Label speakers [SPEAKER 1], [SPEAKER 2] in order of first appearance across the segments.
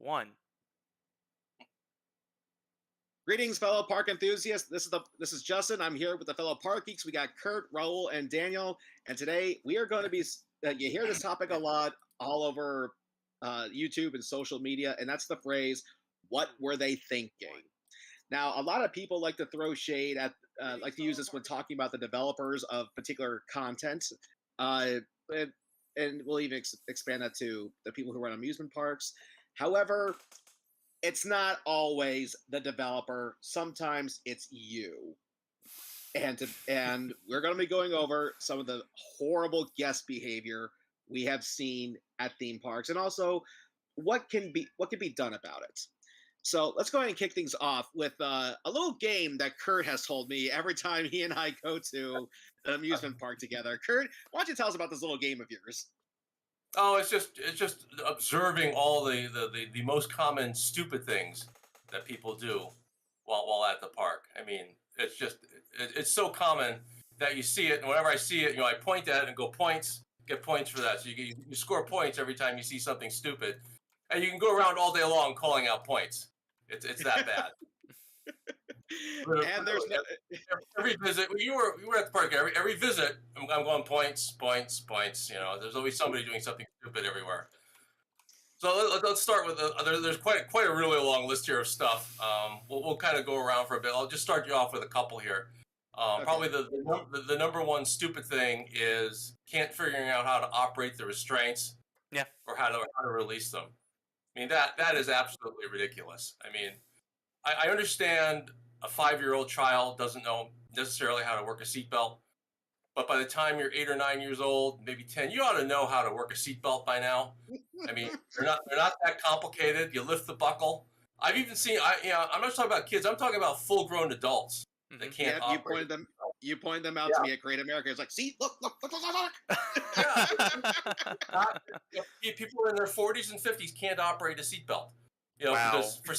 [SPEAKER 1] 1.
[SPEAKER 2] Greetings, fellow park enthusiasts. This is Justin. I'm here with the fellow Park Geeks. We got Kurt, Raul, and Daniel. And today we are going to be. You hear this topic a lot all over YouTube and social media, and that's the phrase, "What were they thinking?" Now, a lot of people like to throw shade at, like to use this when talking about the developers of particular content, and, and we'll even expand that to the people who run amusement parks. However, it's not always the developer. Sometimes it's you. And we're going to be going over some of the horrible guest behavior we have seen at theme parks, and also what can be done about it. So let's go ahead and kick things off with a little game that Kurt has told me every time he and I go to an amusement park together. Kurt, why don't you tell us about this little game of yours?
[SPEAKER 3] Oh, it's just observing all the most common stupid things that people do while at the park. I mean, it's so common that you see it, and whenever I see it, I point at it and go points, get points for that. So you score points every time you see something stupid, and you can go around all day long calling out points. It's that bad.
[SPEAKER 2] And there's
[SPEAKER 3] every visit. You were at the park. Every visit, I'm going points. There's always somebody doing something stupid everywhere. So let's start with there's quite a really long list here of stuff. We'll kind of go around for a bit. I'll just start you off with a couple here. Okay. Probably the number one stupid thing is can't figuring out how to operate the restraints.
[SPEAKER 1] Yeah.
[SPEAKER 3] Or how to release them. I mean that is absolutely ridiculous. I mean, I understand a 5-year-old child doesn't know necessarily how to work a seatbelt, but by the time you're 8 or 9 years old, maybe 10, you ought to know how to work a seatbelt by now. I mean, they're not that complicated. You lift the buckle. I've even seen. I'm not talking about kids. I'm talking about full-grown adults that can't.
[SPEAKER 2] Yeah, you pointed them out to me at Great America. It's like, see, look.
[SPEAKER 3] Yeah, people in their 40s and 50s can't operate a seatbelt.
[SPEAKER 1] Wow.
[SPEAKER 3] Because for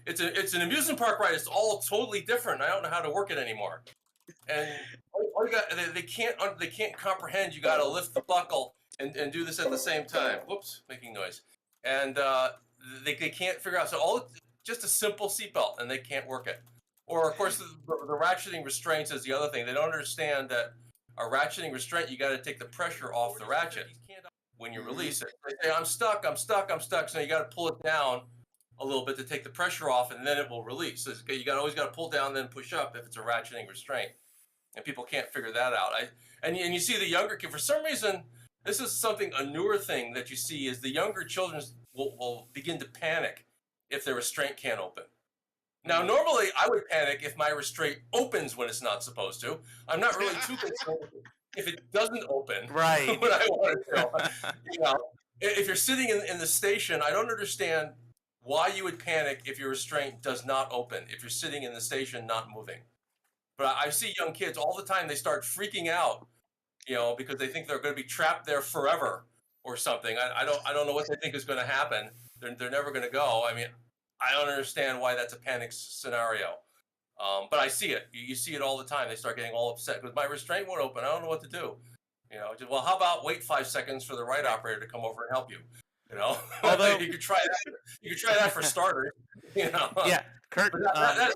[SPEAKER 3] it's an amusement park ride. It's all totally different. I don't know how to work it anymore. And they can't comprehend. You got to lift the buckle and do this at the same time. Whoops, making noise. And they can't figure out. So just a simple seatbelt, and they can't work it. Or of course the ratcheting restraints is the other thing. They don't understand that a ratcheting restraint, you got to take the pressure off the ratchet when you release it. They say, I'm stuck. So you got to pull it down a little bit to take the pressure off, and then it will release. So you always got to pull down, then push up if it's a ratcheting restraint, and people can't figure that out. And you see the younger kid. For some reason, this is a newer thing that you see is the younger children will begin to panic if their restraint can't open. Now, normally I would panic if my restraint opens when it's not supposed to. I'm not really too concerned if it doesn't open.
[SPEAKER 1] Right.
[SPEAKER 3] When I want it to. If you're sitting in the station, I don't understand why you would panic if your restraint does not open, if you're sitting in the station not moving. But I see young kids all the time, they start freaking out, because they think they're going to be trapped there forever or something. I don't know what they think is going to happen. They're never going to go. I mean, I don't understand why that's a panic scenario. But I see it. You see it all the time. They start getting all upset because my restraint won't open. I don't know what to do. Well, how about wait 5 seconds for the ride operator to come over and help you? Although you could try that. You could try that for starters.
[SPEAKER 1] Yeah, Kurt.
[SPEAKER 3] That's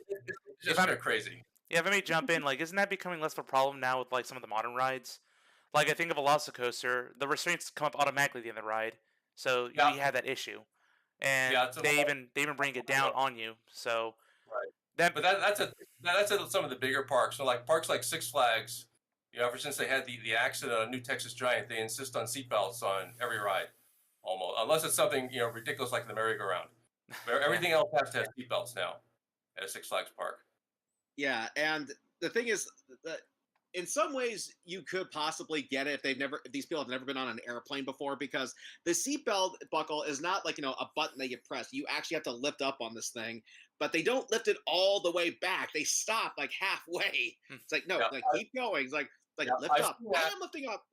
[SPEAKER 3] just kind of crazy.
[SPEAKER 1] Yeah, if I may jump in, isn't that becoming less of a problem now with some of the modern rides? I think of a Velocicoaster, the restraints come up automatically at the end of the ride, so you have that issue, and they even bring it down on you. So
[SPEAKER 3] right. But that's at some of the bigger parks. So parks like Six Flags, ever since they had the accident on New Texas Giant, they insist on seatbelts on every ride, almost, unless it's something ridiculous like the merry-go-round. Everything else has to have seatbelts now at a Six Flags park.
[SPEAKER 2] Yeah, and the thing is that in some ways you could possibly get it if these people have never been on an airplane before, because the seatbelt buckle is not a button they get pressed. You actually have to lift up on this thing, but they don't lift it all the way back. They stop halfway. It's no, keep going. It's lift up. I am lifting up.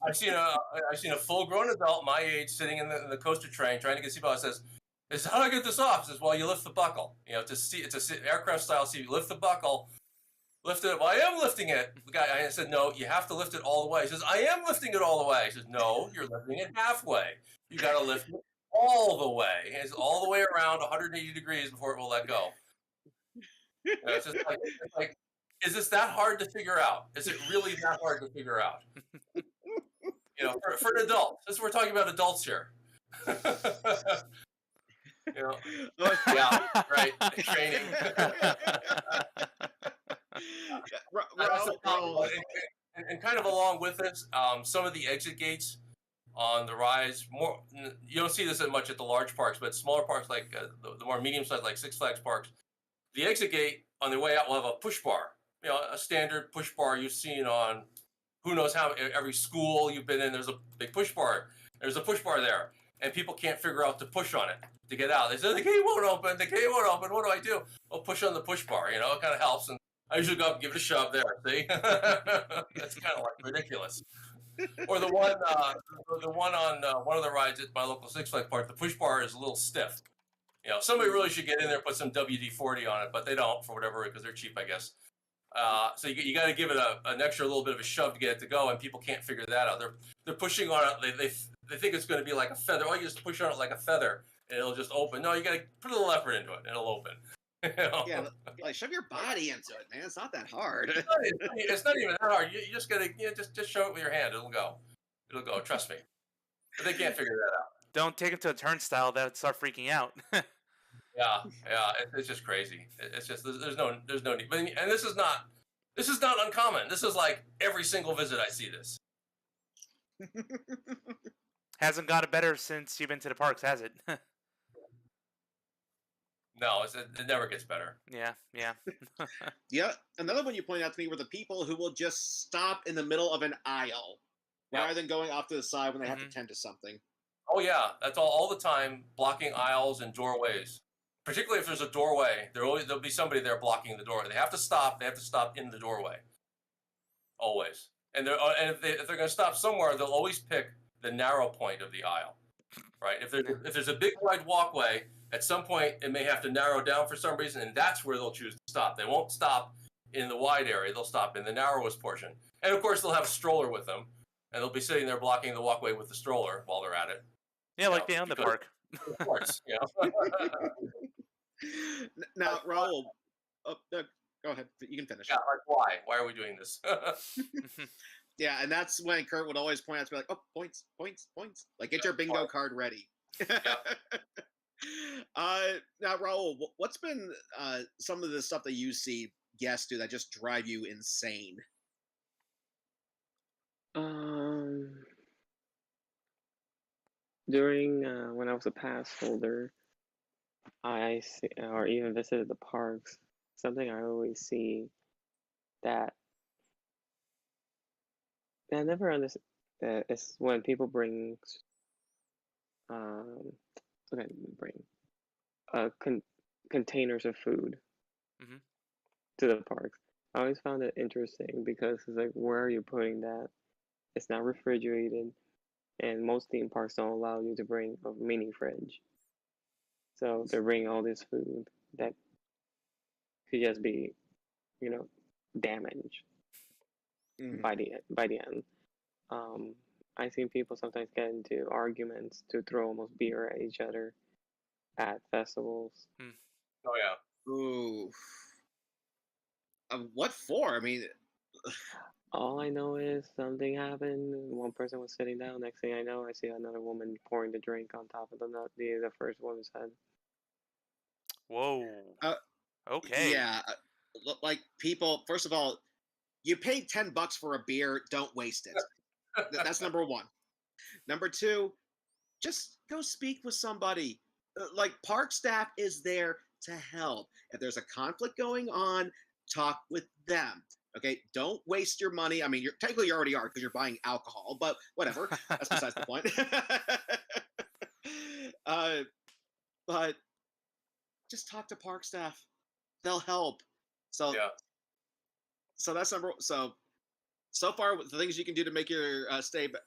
[SPEAKER 3] I've seen a full-grown adult my age sitting in the coaster train trying to get seatbelt. It says, how do I get this off? It says, well, you lift the buckle. It's an aircraft style seat. You lift the buckle, lift it. Well, I am lifting it. The guy, I said, no, you have to lift it all the way. He says, I am lifting it all the way. He says, no, you're lifting it halfway. You got to lift it all the way. It's all the way around 180 degrees before it will let go. It's just like, is this that hard to figure out? Is it really that hard to figure out? For an adult. Since we're talking about adults here. Yeah, right. Training. And kind of along with this, some of the exit gates on the rides, you don't see this as much at the large parks, but smaller parks like the more medium-sized, like Six Flags parks, the exit gate on the way out will have a push bar. A standard push bar you've seen on who knows how every school you've been in. There's a big push bar. There's a push bar there, and people can't figure out to push on it to get out. They say the gate won't open. The gate won't open. What do I do? Well, push on the push bar. It kind of helps. And I usually go up and give it a shove there. See, that's kind of like ridiculous. Or the one on one of the rides at my local Six Flags park, the push bar is a little stiff. Somebody really should get in there, put some WD-40 on it, but they don't for whatever, because they're cheap, I guess. So you got to give it an extra little bit of a shove to get it to go, and people can't figure that out. They're pushing on it. They think it's going to be like a feather. Oh, you just push on it like a feather, and it'll just open. No, you got to put a little effort into it, and it'll open.
[SPEAKER 2] Yeah, like shove your body into it, man. It's not that hard.
[SPEAKER 3] It's not even that hard. You just gotta just show it with your hand. It'll go. It'll go. Trust me. But they can't figure that out.
[SPEAKER 1] Don't take it to a turnstile. They'll start freaking out.
[SPEAKER 3] Yeah. It's just crazy. It's just there's no need. And this is not uncommon. This is like every single visit I see this.
[SPEAKER 1] Hasn't gotten better since you've been to the parks, has it?
[SPEAKER 3] No, it never gets better.
[SPEAKER 1] Yeah.
[SPEAKER 2] Yeah. Another one you pointed out to me were the people who will just stop in the middle of an aisle rather than going off to the side when they have to tend to something.
[SPEAKER 3] Oh yeah, that's all the time, blocking aisles and doorways. Particularly if there's a doorway, there'll be somebody there blocking the door. They have to stop. They have to stop in the doorway. Always. And if they're going to stop somewhere, they'll always pick the narrow point of the aisle. Right? If there's a big wide walkway, at some point it may have to narrow down for some reason, and that's where they'll choose to stop. They won't stop in the wide area. They'll stop in the narrowest portion. And of course, they'll have a stroller with them, and they'll be sitting there blocking the walkway with the stroller while they're at it.
[SPEAKER 1] Yeah, like they own the park.
[SPEAKER 3] Of course,
[SPEAKER 2] Now, Raul, go ahead. You can finish.
[SPEAKER 3] Yeah, like why? Why are we doing this?
[SPEAKER 2] Yeah, and that's when Kurt would always point out to me like, "Oh, points. Like, get your bingo card ready." Now, Raul, what's been some of the stuff that you see guests do that just drive you insane?
[SPEAKER 4] During when I was a pass holder, I see, or even visited the parks, something I always see that I never understand is when people bring containers of food to the parks. I always found it interesting because it's like, where are you putting that? It's not refrigerated, and most theme parks don't allow you to bring a mini fridge. So they're bringing all this food that could just be, damaged by the end. I've seen people sometimes get into arguments to throw almost beer at each other at festivals.
[SPEAKER 3] Oh yeah.
[SPEAKER 2] Ooh. What for? I mean,
[SPEAKER 4] all I know is something happened. One person was sitting down. Next thing I know, I see another woman pouring the drink on top of the first woman's head.
[SPEAKER 1] Whoa. Okay.
[SPEAKER 2] Yeah. Like, people, first of all, you paid $10 for a beer, don't waste it. That's number one. Number two, just go speak with somebody. Like, park staff is there to help. If there's a conflict going on, talk with them. Okay, don't waste your money. I mean, you already are because you're buying alcohol, but whatever. That's besides the point. But just talk to park staff; they'll help. So,
[SPEAKER 3] yeah.
[SPEAKER 2] So that's number. So far, the things you can do to make your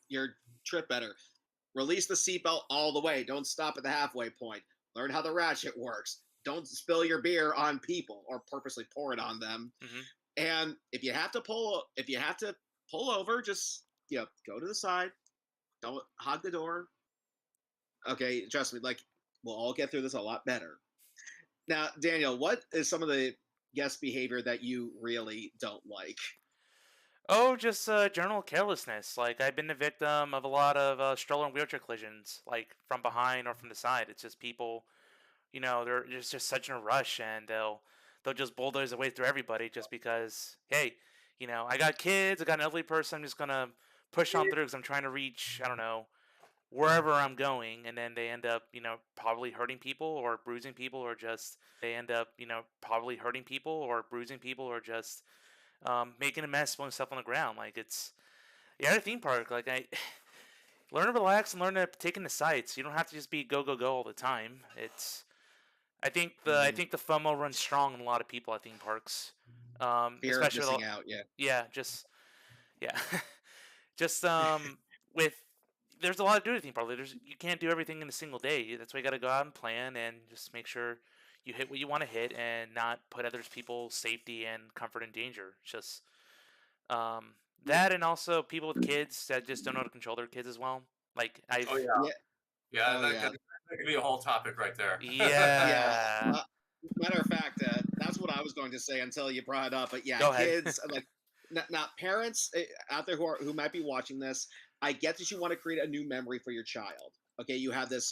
[SPEAKER 2] your trip better: release the seatbelt all the way. Don't stop at the halfway point. Learn how the ratchet works. Don't spill your beer on people or purposely pour it on them. And if you have to pull over, just go to the side. Don't hog the door. Okay, trust me. Like we'll all get through this a lot better. Now, Daniel, what is some of the guest behavior that you really don't like?
[SPEAKER 1] Oh, just general carelessness. Like I've been the victim of a lot of stroller and wheelchair collisions, like from behind or from the side. It's just people, they're just such in a rush, and they'll just bulldoze their way through everybody just because, hey, I got kids, I got an elderly person, I'm just gonna push on through because I'm trying to reach, I don't know, wherever I'm going, and then they end up, probably hurting people or bruising people, or just making a mess, spilling stuff on the ground. Like you're at a theme park. Like I learn to relax and learn to take in the sights. You don't have to just be go go go all the time. I think the FOMO runs strong in a lot of people at theme parks.
[SPEAKER 2] Fear of
[SPEAKER 1] Especially with
[SPEAKER 2] missing out. Yeah.
[SPEAKER 1] yeah, yeah, just with there's a lot to do at theme park. You can't do everything in a single day. That's why you got to go out and plan and just make sure you hit what you want to hit and not put others people's safety and comfort in danger. Just um, that, and also people with kids that just don't know how to control their kids as well. Like I've
[SPEAKER 3] Oh yeah,
[SPEAKER 2] Yeah.
[SPEAKER 3] yeah.
[SPEAKER 2] Oh
[SPEAKER 3] That
[SPEAKER 2] yeah.
[SPEAKER 3] could be a whole topic right there.
[SPEAKER 2] Yeah.
[SPEAKER 1] yeah.
[SPEAKER 2] Matter of fact, that's what I was going to say until you brought it up. But yeah,
[SPEAKER 1] Go ahead.
[SPEAKER 2] kids like not parents out there who might be watching this. I get that you want to create a new memory for your child. Okay, you have this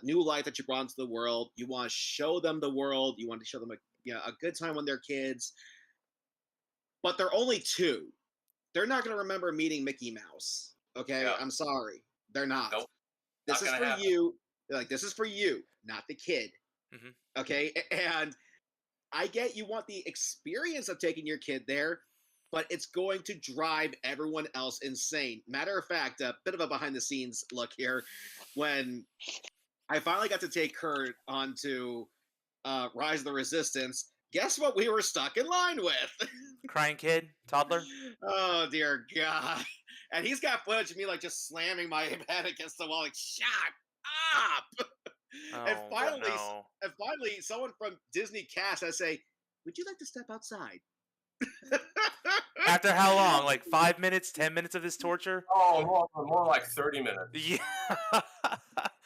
[SPEAKER 2] new life that you brought into the world. You want to show them the world. You want to show them a good time when they're kids. But they're only 2. They're not going to remember meeting Mickey Mouse. Okay,
[SPEAKER 3] Yeah.
[SPEAKER 2] I'm sorry, they're not.
[SPEAKER 3] Nope.
[SPEAKER 2] This
[SPEAKER 3] Not
[SPEAKER 2] is
[SPEAKER 3] gonna
[SPEAKER 2] for
[SPEAKER 3] happen.
[SPEAKER 2] you. Like this is for you, not the kid.
[SPEAKER 1] Mhm.
[SPEAKER 2] Okay, and I get you want the experience of taking your kid there, but it's going to drive everyone else insane. Matter of fact, a bit of a behind the scenes look here. When I finally got to take Kurt onto Rise of the Resistance, guess what we were stuck in line with?
[SPEAKER 1] Crying kid, toddler.
[SPEAKER 2] Oh dear God! And he's got footage of me like just slamming my head against the wall, like shut up. and
[SPEAKER 1] Oh
[SPEAKER 2] finally,
[SPEAKER 1] no.
[SPEAKER 2] and finally, someone from Disney cast, I say, "Would you like to step outside?"
[SPEAKER 1] After how long? Like 5 minutes, 10 minutes of this torture?
[SPEAKER 3] Oh, more like 30 minutes.
[SPEAKER 1] Yeah.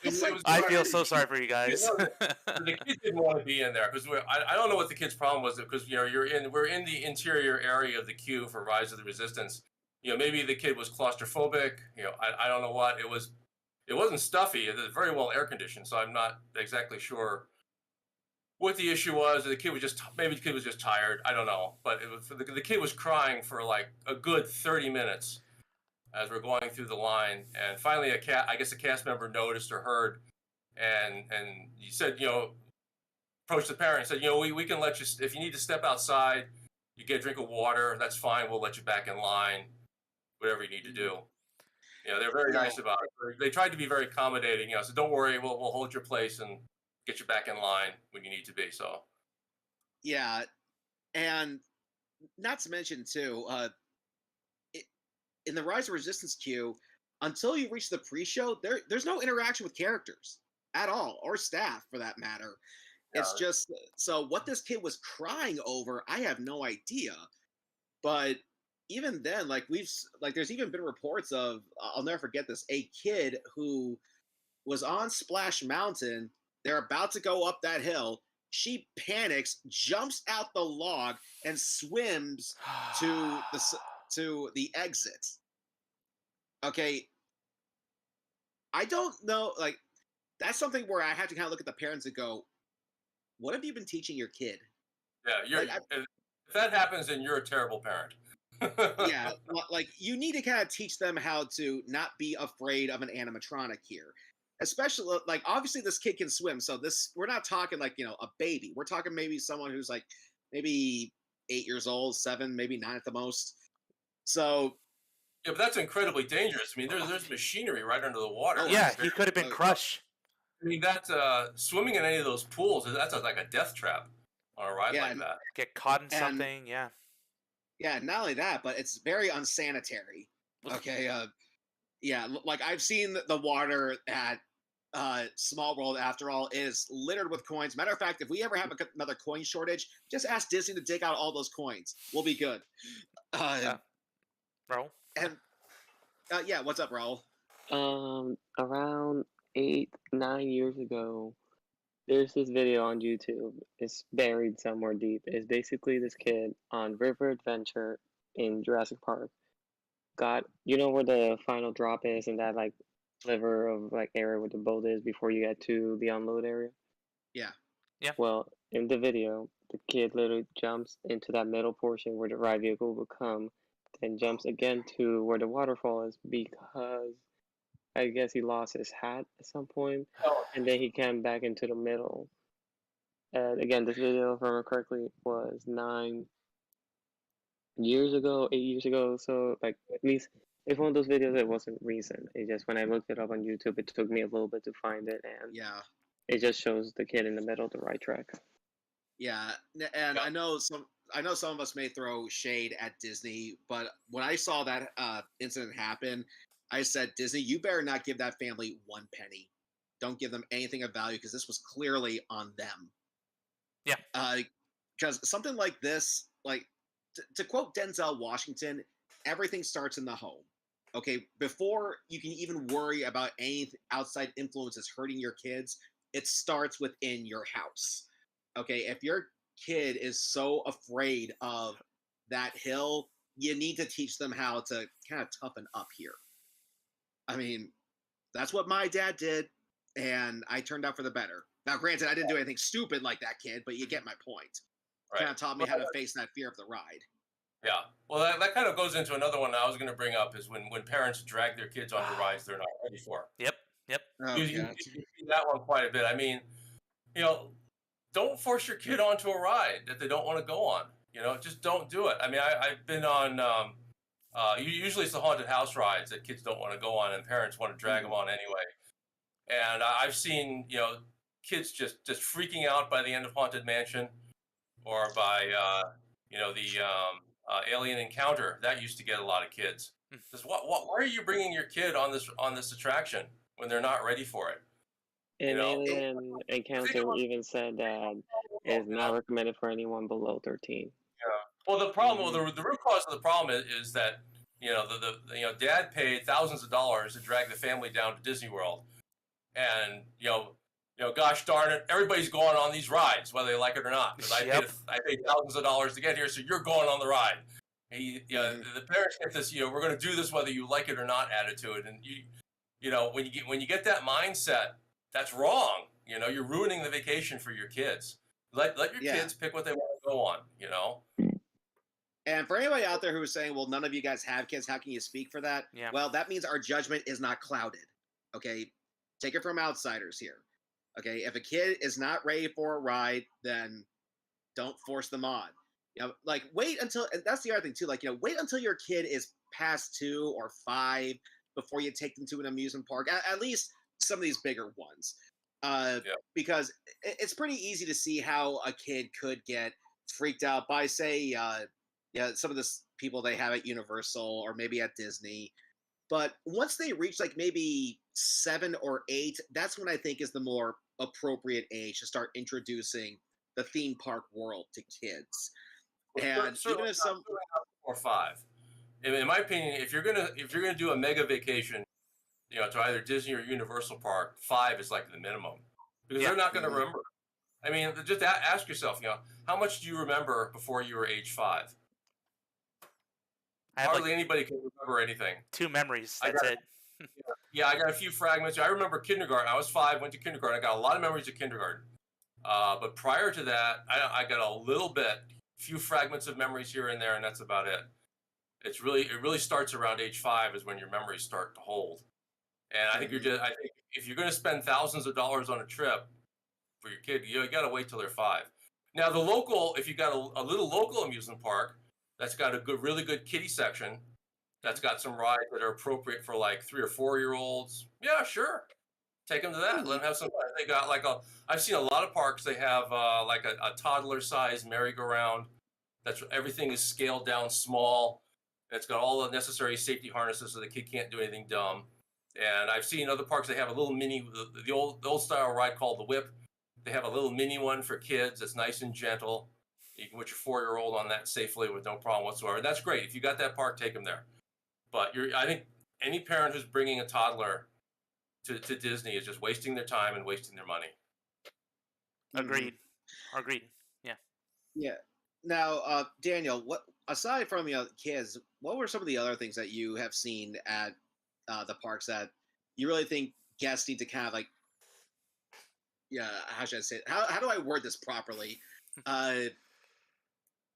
[SPEAKER 2] It's like
[SPEAKER 1] I feel so sorry for you
[SPEAKER 3] You
[SPEAKER 1] guys.
[SPEAKER 3] know, the kid didn't want to be in there because I don't know what the kid's problem was, because we're in the interior area of the queue for Rise of the Resistance. Maybe the kid was claustrophobic. I don't know what it was. It wasn't stuffy. It was very well air conditioned, so I'm not exactly sure what the issue was. The kid was just tired. I don't know, but the kid was crying for like a good 30 minutes as we're going through the line, and finally a cast member noticed or heard, and he said, approached the parent and said, we can let you, if you need to step outside, you get a drink of water, that's fine, we'll let you back in line, whatever you need to do. They're very nice about it. They tried to be very accommodating, so don't worry, we'll hold your place and get you back in line when you need to be. So
[SPEAKER 2] yeah, and not to mention too, in the Rise of Resistance queue, until you reach the pre-show, there's no interaction with characters at all, or staff for that matter. It's just so what this kid was crying over, I have no idea. But even then, there's even been reports of, I'll never forget this, a kid who was on Splash Mountain. They're about to go up that hill. She panics, jumps out the log, and swims to the exit. Okay, I don't know. Like that's something where I have to kind of look at the parents and go, "What have you been teaching your kid?"
[SPEAKER 3] Yeah, if that happens, then you're a terrible parent.
[SPEAKER 2] Yeah, like you need to kind of teach them how to not be afraid of an animatronic here. Especially like obviously this kid can swim, so we're not talking like a baby. We're talking maybe someone who's like maybe 8 years old, 7, maybe 9 at the most. So
[SPEAKER 3] yeah, but that's incredibly dangerous. I mean, there's machinery right under the water.
[SPEAKER 2] Oh,
[SPEAKER 1] Yeah, he could have been crushed.
[SPEAKER 3] I mean, that's swimming in any of those pools. That's like a death trap on a ride like that.
[SPEAKER 1] Get caught in something. Yeah.
[SPEAKER 2] Yeah, not only that, but it's very unsanitary. Okay, yeah, like I've seen the water at Small World. After all, is littered with coins. Matter of fact, if we ever have another coin shortage, just ask Disney to dig out all those coins. We'll be good.
[SPEAKER 1] Bro.
[SPEAKER 2] And yeah, what's up, Raul?
[SPEAKER 4] Around 8, 9 years ago, there's this video on YouTube. It's buried somewhere deep. It's basically this kid on River Adventure in Jurassic Park. You know where the final drop is in that like sliver of like area where the boat is before you get to the unload area?
[SPEAKER 2] Yeah.
[SPEAKER 1] Yeah.
[SPEAKER 4] Well, in the video, the kid literally jumps into that middle portion where the ride vehicle will come, then jumps again to where the waterfall is because I guess he lost his hat at some point, and then he came back into the middle. And again, this video, if I remember correctly, was 9 years ago, 8 years ago. So like at least it's one of those videos that wasn't recent. It just when I looked it up on YouTube, it took me a little bit to find it, and
[SPEAKER 2] Yeah.
[SPEAKER 4] it just shows the kid in the middle of the right track.
[SPEAKER 2] Yeah, and I know some of us may throw shade at Disney, but when I saw that incident happen, I said, Disney, you better not give that family one penny. Don't give them anything of value because this was clearly on them.
[SPEAKER 1] Yeah.
[SPEAKER 2] Because something like this, like to quote Denzel Washington, everything starts in the home. Okay, before you can even worry about any outside influences hurting your kids, it starts within your house. Okay, if your kid is so afraid of that hill, you need to teach them how to kind of toughen up here. I mean, that's what my dad did, and I turned out for the better. Now, granted, I didn't do anything stupid like that kid, but you get my point.
[SPEAKER 3] Right.
[SPEAKER 2] Kind of taught me how to face that fear of the ride.
[SPEAKER 3] Yeah. Well, that kind of goes into another one I was going to bring up is when parents drag their kids onto rides they're not ready for.
[SPEAKER 1] Yep.
[SPEAKER 2] Oh,
[SPEAKER 3] you see that one quite a bit. I mean, don't force your kid onto a ride that they don't want to go on. Just don't do it. I mean, I've been on, usually it's the haunted house rides that kids don't want to go on and parents want to drag them on anyway. And I've seen, kids just freaking out by the end of Haunted Mansion or by, the Alien Encounter. That used to get a lot of kids. Just why are you bringing your kid on this attraction when they're not ready for it?
[SPEAKER 4] And Alien Encounter even said that it is not recommended for anyone below 13.
[SPEAKER 3] Yeah. Well, the problem, the root cause of the problem is that dad paid thousands of dollars to drag the family down to Disney World, and gosh darn it, everybody's going on these rides whether they like it or not. Because I paid thousands of dollars to get here, so you're going on the ride. The parents get this, we're going to do this whether you like it or not attitude, and when you get that mindset, that's wrong. You're ruining the vacation for your kids. Let your kids pick what they want to go on.
[SPEAKER 2] And for anybody out there who is saying, well, none of you guys have kids, how can you speak for that?
[SPEAKER 1] Yeah.
[SPEAKER 2] Well, that means our judgment is not clouded. Okay, take it from outsiders here. Okay, if a kid is not ready for a ride, then don't force them on. Like wait until, and that's the other thing too. Like wait until your kid is past 2 or 5 before you take them to an amusement park. At least some of these bigger ones, because it's pretty easy to see how a kid could get freaked out by, say, some of the people they have at Universal or maybe at Disney. But once they reach like maybe 7 or 8, that's when I think is the more appropriate age to start introducing the theme park world to kids. And even if some
[SPEAKER 3] or 5, in my opinion, if you're gonna do a mega vacation, to either Disney or Universal Park, 5 is like the minimum because they're not going to remember. I mean, just ask yourself, how much do you remember before you were age 5? Hardly anybody can remember anything.
[SPEAKER 1] 2 memories. That's it.
[SPEAKER 3] Yeah, I got a few fragments. I remember kindergarten. I was 5, went to kindergarten. I got a lot of memories of kindergarten. But prior to that, I got a little bit, few fragments of memories here and there, and that's about it. It really starts around age 5 is when your memories start to hold. And I think I think if you're going to spend thousands of dollars on a trip for your kid, you got to wait till they're 5. Now, if you got a little local amusement park that's got a really good kiddie section, that's got some rides that are appropriate for like 3 or 4-year-olds, yeah, sure, take them to that. Let them have some fun. They got I've seen a lot of parks. They have like a toddler-sized merry-go-round. Everything is scaled down small. It's got all the necessary safety harnesses so the kid can't do anything dumb. And I've seen other parks, they have a little mini, the old style ride called the Whip. They have a little mini one for kids that's nice and gentle. You can put your 4-year-old on that safely with no problem whatsoever. That's great. If you got that park, take them there. But I think any parent who's bringing a toddler to Disney is just wasting their time and wasting their money.
[SPEAKER 1] Agreed. Agreed. Yeah.
[SPEAKER 2] Yeah. Now, Daniel, what aside from kids, what were some of the other things that you have seen at the parks that you really think guests need to kind of like, yeah, how should I say it? How do I word this properly?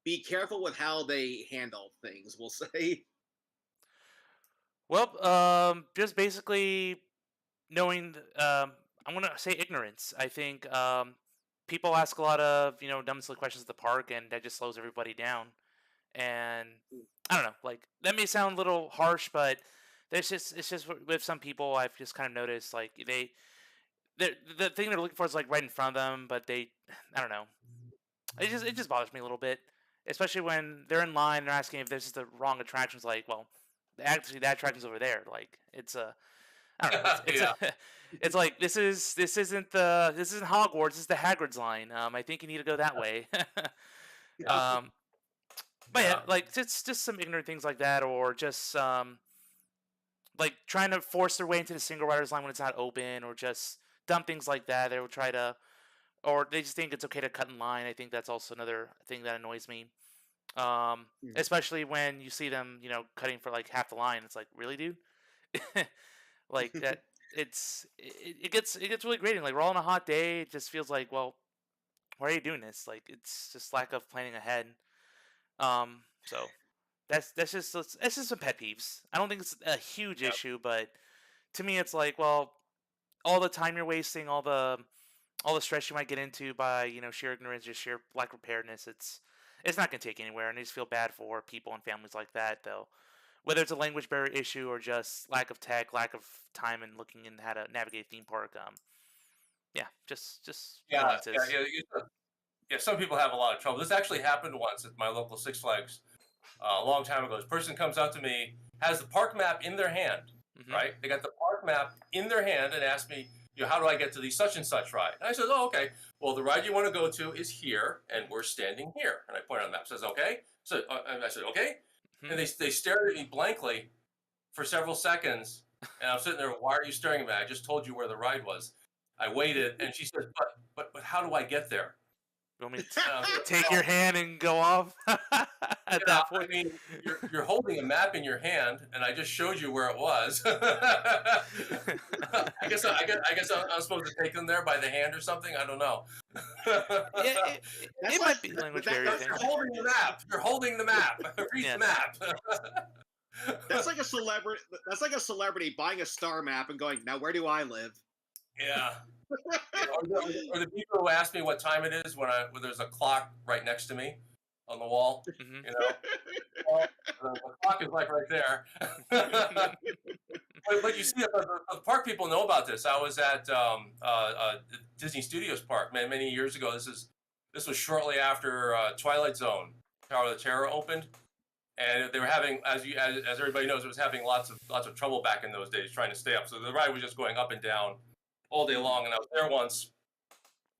[SPEAKER 2] Be careful with how they handle things, we'll say.
[SPEAKER 1] Well, just basically knowing, I'm gonna say ignorance. I think people ask a lot of dumb silly questions at the park, and that just slows everybody down. And I don't know, like that may sound a little harsh, but it's just with some people I've just kind of noticed like the thing they're looking for is like right in front of them, but I don't know. It just bothers me a little bit, especially when they're in line. They're asking if this is the wrong attraction. It's like, well, actually, that attraction's over there. Like, it's a, I don't know. It's
[SPEAKER 3] Yeah.
[SPEAKER 1] it's like this isn't Hogwarts. This is the Hagrid's line. I think you need to go that way.
[SPEAKER 3] Yeah.
[SPEAKER 1] But yeah,
[SPEAKER 3] Yeah.
[SPEAKER 1] like it's just some ignorant things like that, or just like trying to force their way into the single riders line when it's not open, or just dumb things like that. They will try to, or they just think it's okay to cut in line. I think that's also another thing that annoys me. Especially when you see them, cutting for like half the line. It's like, really, dude? Like that. It gets really grating. Like we're all on a hot day. It just feels like, well, why are you doing this? Like it's just lack of planning ahead. So that's just some pet peeves. I don't think it's a huge
[SPEAKER 3] Yep.
[SPEAKER 1] issue, but to me, it's like, well, all the time you're wasting, all the stress you might get into by sheer ignorance, just sheer lack of preparedness. It's not gonna take anywhere, and I just feel bad for people and families like that, though. Whether it's a language barrier issue or just lack of tech, lack of time, and looking in how to navigate a theme park. Yeah, just
[SPEAKER 3] Yeah.
[SPEAKER 1] nuances.
[SPEAKER 3] Yeah. Some people have a lot of trouble. This actually happened once at my local Six Flags a long time ago. This person comes out to me, has the park map in their hand, right? They got the park map in their hand and asked me, how do I get to the such and such ride? And I said, oh, okay. Well, the ride you want to go to is here, and we're standing here. And I point on the map. Says, okay. So and I said, okay. And they stared at me blankly for several seconds. And I'm sitting there, why are you staring at me? I just told you where the ride was. I waited, and she said, but how do I get there?
[SPEAKER 1] You want me to take your hand and go off at that point?
[SPEAKER 3] I mean, you're holding a map in your hand, and I just showed you where it was. I guess I'm supposed to take them there by the hand or something. I don't know.
[SPEAKER 1] Yeah, it might be language barrier thing.
[SPEAKER 3] You're holding the map. You're holding the map. Read the map.
[SPEAKER 2] That's like a celebrity. That's like a celebrity buying a star map and going, "Now where do I live?"
[SPEAKER 3] Yeah. Or the people who ask me what time it is when there's a clock right next to me on the wall. Well, the clock is like right there. but you see, the park people know about this. I was at Disney Studios Park many years ago. This was shortly after Twilight Zone, Tower of the Terror opened, and they were having, as everybody knows, it was having lots of trouble back in those days trying to stay up. So the ride was just going up and down all day long. And I was there once,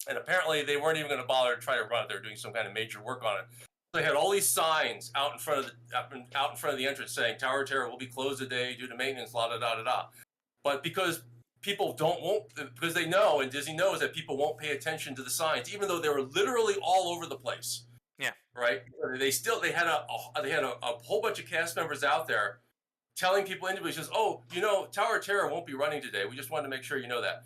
[SPEAKER 3] and apparently they weren't even going to bother to try to run it. They were doing some kind of major work on it. They had all these signs out in front of the entrance saying Tower of Terror will be closed today due to maintenance, la da da da da. But because people because they know, and Disney knows that people won't pay attention to the signs, even though they were literally all over the place.
[SPEAKER 1] Yeah.
[SPEAKER 3] Right. They had a whole bunch of cast members out there telling people individually, says, "Oh, Tower of Terror won't be running today. We just wanted to make sure you know that."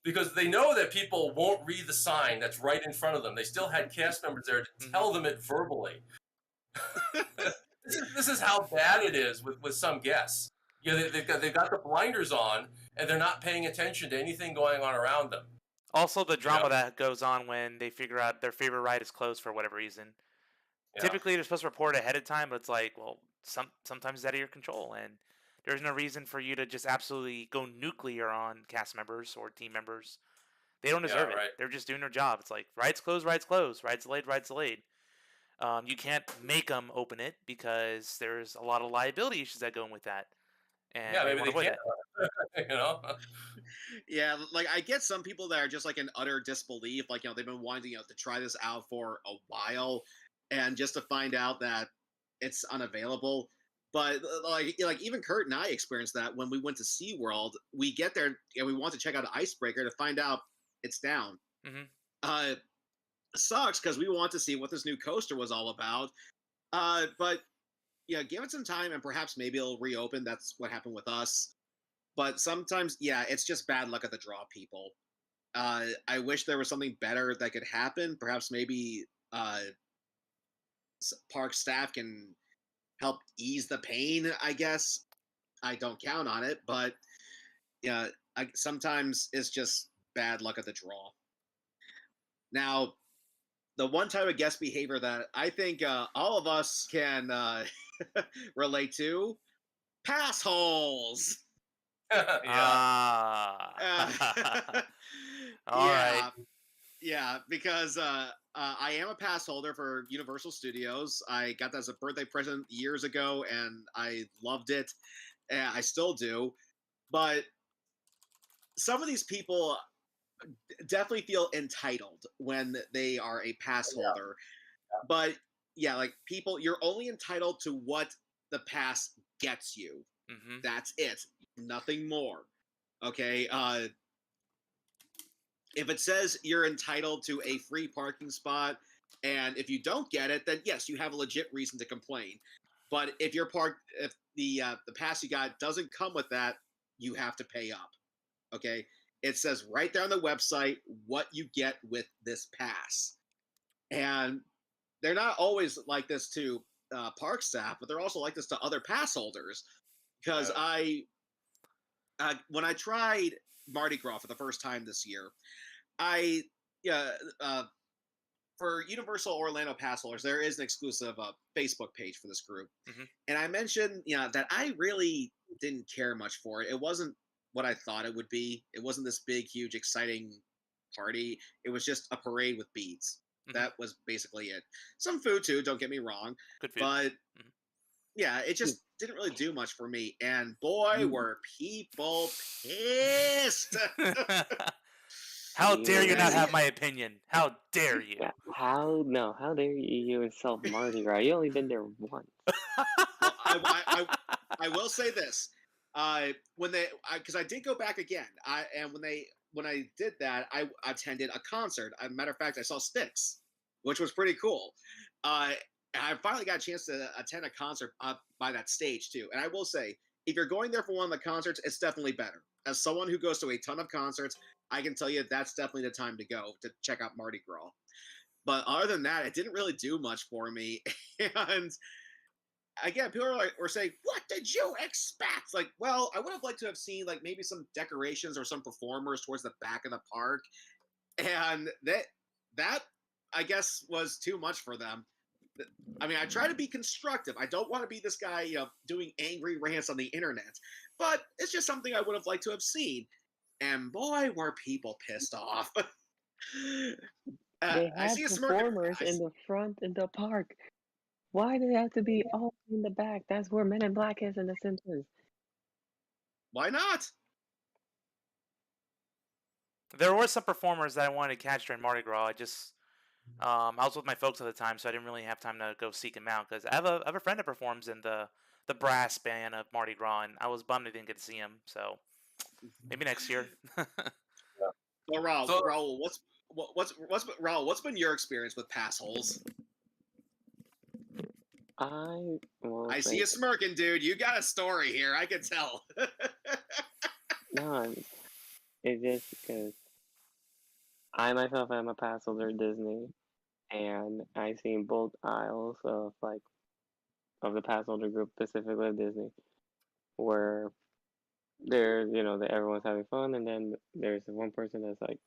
[SPEAKER 3] Because they know that people won't read the sign that's right in front of them. They still had cast members there to tell them it verbally. This is how bad it is with some guests. They've got the blinders on, and they're not paying attention to anything going on around them.
[SPEAKER 1] Also, the drama that goes on when they figure out their favorite ride is closed for whatever reason. Yeah. Typically, they're supposed to report ahead of time, but it's like, well, sometimes it's out of your control, and there's no reason for you to just absolutely go nuclear on cast members or team members. They don't deserve it. They're just doing their job. It's like, ride's closed, ride's closed. Ride's delayed. You can't make them open it because there's a lot of liability issues that go in with that. And
[SPEAKER 3] maybe they can't.
[SPEAKER 2] Yeah, like I get some people that are just like in utter disbelief. Like, they've been wanting to try this out for a while, and just to find out that it's unavailable. But like even Kurt and I experienced that when we went to SeaWorld. We get there and we want to check out an icebreaker to find out it's down.
[SPEAKER 1] Mm-hmm.
[SPEAKER 2] Sucks because we want to see what this new coaster was all about. But yeah, give it some time and perhaps maybe it'll reopen. That's what happened with us. But sometimes, yeah, it's just bad luck of the draw, people. I wish there was something better that could happen. Perhaps maybe park staff can help ease the pain, I guess. I don't count on it, but yeah, sometimes it's just bad luck of the draw. Now, the one type of guest behavior that I think all of us can relate to: pass holes.
[SPEAKER 3] Yeah.
[SPEAKER 1] All right.
[SPEAKER 2] Yeah, because I am a pass holder for Universal Studios. I got that as a birthday present years ago, and I loved it. And I still do. But some of these people definitely feel entitled when they are a pass holder.
[SPEAKER 3] Yeah.
[SPEAKER 2] But yeah, like people, you're only entitled to what the pass gets you.
[SPEAKER 1] Mm-hmm.
[SPEAKER 2] That's it. Nothing more. Okay. If it says you're entitled to a free parking spot, and if you don't get it, then yes, you have a legit reason to complain. But if if the pass you got doesn't come with that, you have to pay up. Okay, it says right there on the website what you get with this pass, and they're not always like this to park staff, but they're also like this to other pass holders. Because when I tried Mardi Gras for the first time this year, I yeah for Universal Orlando pass holders, there is an exclusive Facebook page for this group,
[SPEAKER 1] mm-hmm.
[SPEAKER 2] and I mentioned that I really didn't care much for it. It wasn't what I thought it would be. It wasn't this big, huge, exciting party. It was just a parade with beads.
[SPEAKER 1] Mm-hmm.
[SPEAKER 2] That was basically it. Some food too. Don't get me wrong.
[SPEAKER 1] Good food.
[SPEAKER 2] But yeah, it just didn't really do much for me. And boy, were people pissed.
[SPEAKER 1] How dare you not have my opinion? How dare you?
[SPEAKER 4] How dare you insult Mardi Gras? You only been there once.
[SPEAKER 2] Well, I will say this. Because I did go back again. When I did that, I attended a concert. As a matter of fact, I saw Styx, which was pretty cool. I finally got a chance to attend a concert by that stage too. And I will say, if you're going there for one of the concerts, it's definitely better. As someone who goes to a ton of concerts, I can tell you that's definitely the time to go to check out Mardi Gras. But other than that, it didn't really do much for me. And again, people were saying, "What did you expect?" Like, well, I would have liked to have seen like maybe some decorations or some performers towards the back of the park, and that I guess was too much for them. I mean, I try to be constructive. I don't want to be this guy, doing angry rants on the internet, but it's just something I would have liked to have seen. And boy, were people pissed off.
[SPEAKER 4] They
[SPEAKER 2] I
[SPEAKER 4] had
[SPEAKER 2] see a
[SPEAKER 4] performers in the front in the park. Why do they have to be all in the back? That's where Men in Black is in The Simpsons.
[SPEAKER 2] Why not?
[SPEAKER 1] There were some performers that I wanted to catch during Mardi Gras. I was with my folks at the time, so I didn't really have time to go seek him out. Because I have a friend that performs in the brass band of Mardi Gras, and I was bummed I didn't get to see him. So maybe next year.
[SPEAKER 2] Well, Raul, what's been your experience with pass holes?
[SPEAKER 4] I
[SPEAKER 2] see you smirking, dude. You got a story here. I can tell.
[SPEAKER 4] No, it's just because I myself am a pass holder at Disney, and I've seen both aisles of the pass holder group, specifically of Disney, where there's everyone's having fun, and then there's one person that's like,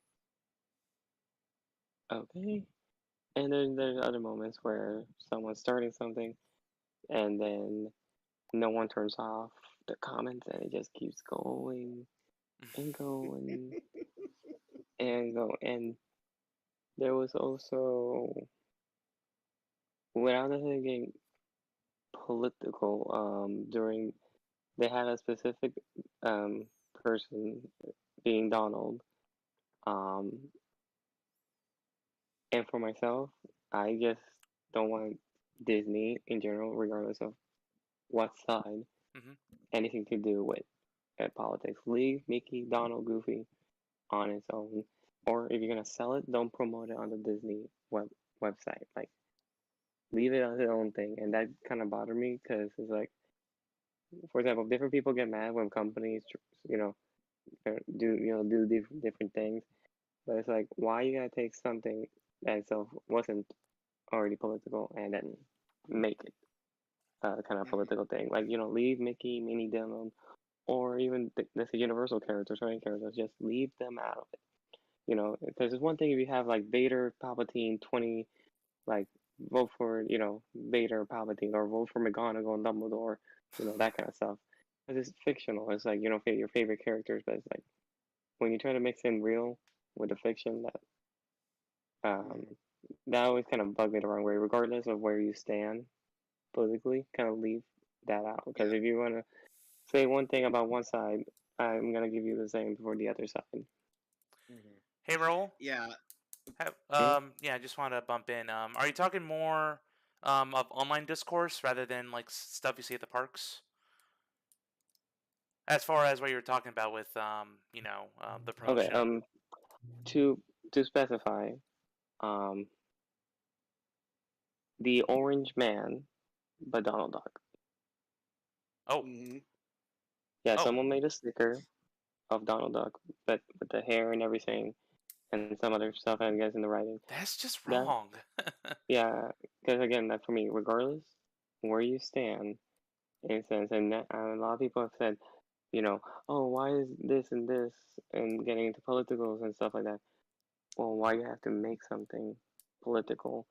[SPEAKER 4] okay, and then there's other moments where someone's starting something, and then no one turns off the comments, and it just keeps going and going and go. And there was also, without necessarily getting political, they had a specific person being Donald. And for myself, I just don't want Disney in general, regardless of what side, anything to do with politics. Leave Mickey, Donald, Goofy on its own. Or if you're gonna sell it, don't promote it on the Disney website. Like, leave it as its own thing. And that kind of bothered me because it's like, for example, different people get mad when companies, do different things. But it's like, why you gotta take something that itself wasn't already political and then make it kind of political thing? Like, leave Mickey, Minnie, Donald, or even the Universal characters or any characters, just leave them out of it. Because it's one thing if you have like Vader, Palpatine, 20, like, vote for, Vader, Palpatine, or vote for McGonagall and Dumbledore, that kind of stuff. Because it's fictional. It's like, your favorite characters, but it's like, when you try to mix in real with the fiction, that always kind of bugged me the wrong way, regardless of where you stand politically, kind of leave that out. Because if you want to say one thing about one side, I'm going to give you the same for the other side.
[SPEAKER 1] Hey, Raul?
[SPEAKER 2] Yeah.
[SPEAKER 1] I just want to bump in. Are you talking more of online discourse rather than like stuff you see at the parks? As far as what you were talking about with the promotion.
[SPEAKER 4] Okay. To specify, the Orange Man by Donald Duck.
[SPEAKER 1] Oh.
[SPEAKER 4] Yeah, someone made a sticker of Donald Duck, but with the hair and everything, and some other stuff, I guess, in the writing.
[SPEAKER 1] That's just wrong.
[SPEAKER 4] Yeah, because again, that for me, regardless where you stand, in a sense, and a lot of people have said, oh, why is this and this, and getting into politicals and stuff like that. Well, why you have to make something political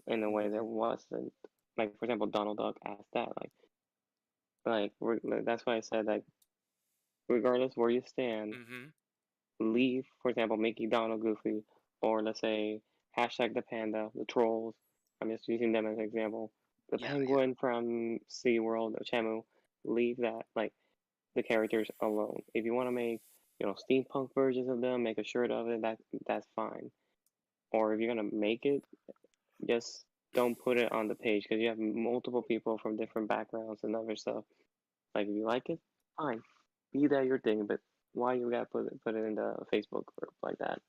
[SPEAKER 4] in a way that wasn't? Like, for example, Donald Duck asked that. That's why I said, like, regardless where you stand, leave, for example, Mickey, Donald, Goofy, or let's say hashtag the panda, the trolls. I'm just using them as an example. The penguin from SeaWorld, Chemu, leave that, like, the characters alone. If you want to make, steampunk versions of them, make a shirt of it, that's fine. Or if you're gonna make it, just don't put it on the page because you have multiple people from different backgrounds and other stuff. Like, if you like it, fine, be that your thing. But why you gotta put it in the Facebook group like that?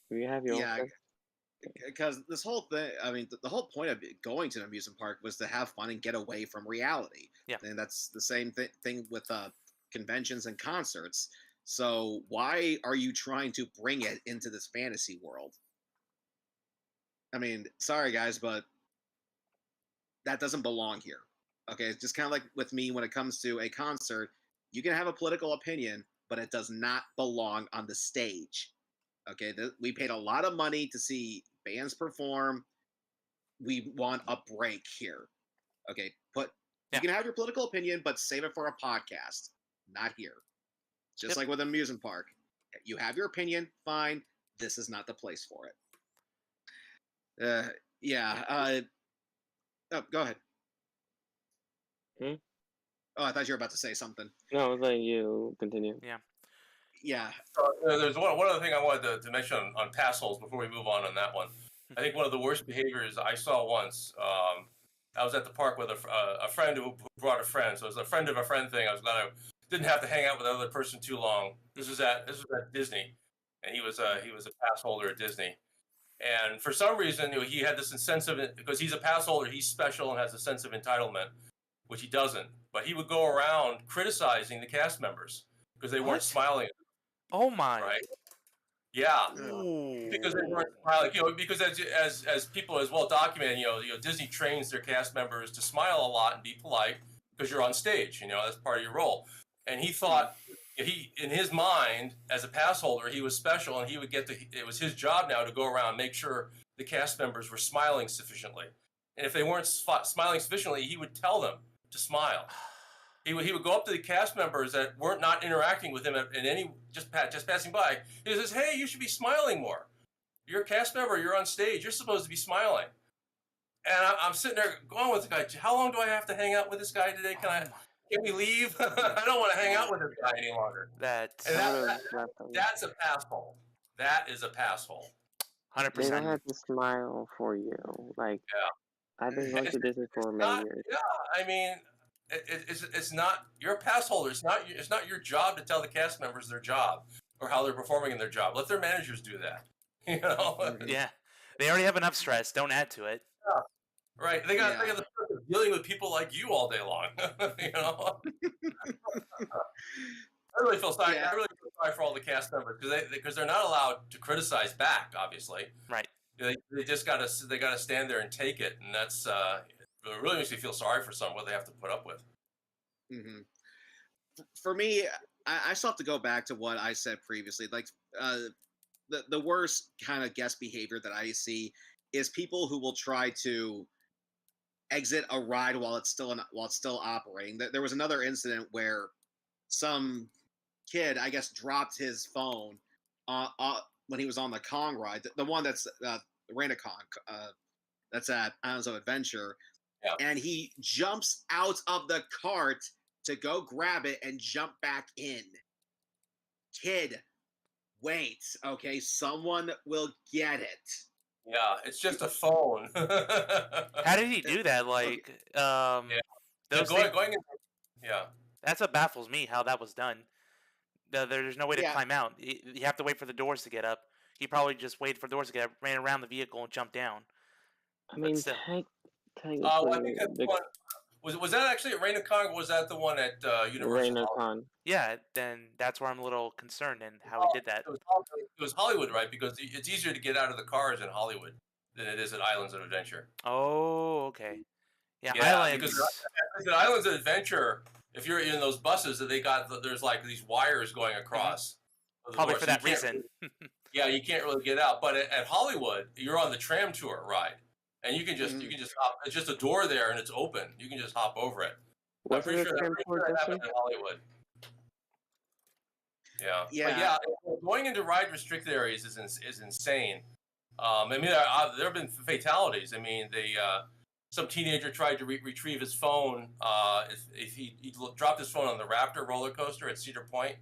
[SPEAKER 4] If you have your own.
[SPEAKER 2] Because this whole thing, I mean, the whole point of going to an amusement park was to have fun and get away from reality.
[SPEAKER 1] Yeah,
[SPEAKER 2] and that's the same thing with conventions and concerts. So why are you trying to bring it into this fantasy world? I mean, sorry guys, but that doesn't belong here. Okay, it's just kind of like with me when it comes to a concert. You can have a political opinion, but it does not belong on the stage. Okay, we paid a lot of money to see bands perform. We want a break here. Okay, you can have your political opinion, but save it for a podcast, not here. Just like with an amusement park. You have your opinion, fine. This is not the place for it. Go ahead. Oh, I thought you were about to say something.
[SPEAKER 4] No, I was letting you continue.
[SPEAKER 2] Yeah.
[SPEAKER 3] There's one other thing I wanted to mention on pass holes before we move on that one. I think one of the worst behaviors I saw once. I was at the park with a friend who brought a friend, so it was a friend of a friend thing. I was glad I didn't have to hang out with another person too long. This was at Disney, and he was a pass holder at Disney. And for some reason, he had this incentive because he's a pass holder. He's special and has a sense of entitlement, which he doesn't. But he would go around criticizing the cast members because they weren't smiling.
[SPEAKER 1] Oh my!
[SPEAKER 3] Right? Yeah.
[SPEAKER 1] Ooh.
[SPEAKER 3] Because they weren't smiling. Because as people as well documented, Disney trains their cast members to smile a lot and be polite because you're on stage. That's part of your role. And he thought in his mind as a pass holder he was special, and he would it was his job now to go around and make sure the cast members were smiling sufficiently. And if they weren't smiling sufficiently, he would tell them to smile. He would go up to the cast members that weren't not interacting with him in any just passing by. He says, "Hey, you should be smiling more. You're a cast member. You're on stage. You're supposed to be smiling." And I'm sitting there going with the guy. How long do I have to hang out with this guy today? Can we leave? I don't want to hang out with this guy any longer. That's a pass hole. That is a pass hole.
[SPEAKER 1] 100%.
[SPEAKER 4] They don't have to smile for you. Like, I've been going to Disney for many years.
[SPEAKER 3] Yeah, I mean, it's not, you're a pass holder. It's not your job to tell the cast members their job or how they're performing in their job. Let their managers do that. You know.
[SPEAKER 1] Yeah, they already have enough stress. Don't add to it.
[SPEAKER 3] Yeah. Right. They got the stress of dealing with people like you all day long. You know. I really feel sorry. I really feel sorry for all the cast members because they're not allowed to criticize back. Obviously,
[SPEAKER 1] right?
[SPEAKER 3] They just gotta stand there and take it, and that's it really makes me feel sorry for what they have to put up with.
[SPEAKER 2] Mm-hmm. For me, I still have to go back to what I said previously. Like the worst kind of guest behavior that I see is people who will try to exit a ride while it's still operating. There was another incident where some kid, I guess, dropped his phone when he was on the Kong ride, the one that's Rain-A-Con, that's at Islands of Adventure, and he jumps out of the cart to go grab it and jump back in. Kid, wait, okay, someone will get it.
[SPEAKER 3] Yeah, it's just a phone.
[SPEAKER 1] How did he do that? Like,
[SPEAKER 3] going in,
[SPEAKER 1] that's what baffles me, how that was done. There's no way to climb out. You have to wait for the doors to get up. He probably just waited for the doors to get up, ran around the vehicle, and jumped down.
[SPEAKER 4] I mean, technically,
[SPEAKER 3] I think that's the one. Was that actually at Rain-A-Con, or was that the one at Universal?
[SPEAKER 4] Rain-A-Con.
[SPEAKER 1] Yeah, then that's where I'm a little concerned in how he did that.
[SPEAKER 3] It was Hollywood, right? Because it's easier to get out of the cars in Hollywood than it is at Islands of Adventure.
[SPEAKER 1] Oh, okay. Yeah,
[SPEAKER 3] Islands. Because at Islands of Adventure, if you're in those buses, there's like these wires going across.
[SPEAKER 1] Probably for that reason.
[SPEAKER 3] Yeah, you can't really get out. But at Hollywood, you're on the tram tour ride, and you can just hop. It's just a door there, and it's open. You can just hop over it. I'm pretty sure that happened in Hollywood. Yeah. But going into ride restricted areas is insane. I mean, there have been fatalities. I mean, some teenager tried to retrieve his phone. He dropped his phone on the Raptor roller coaster at Cedar Point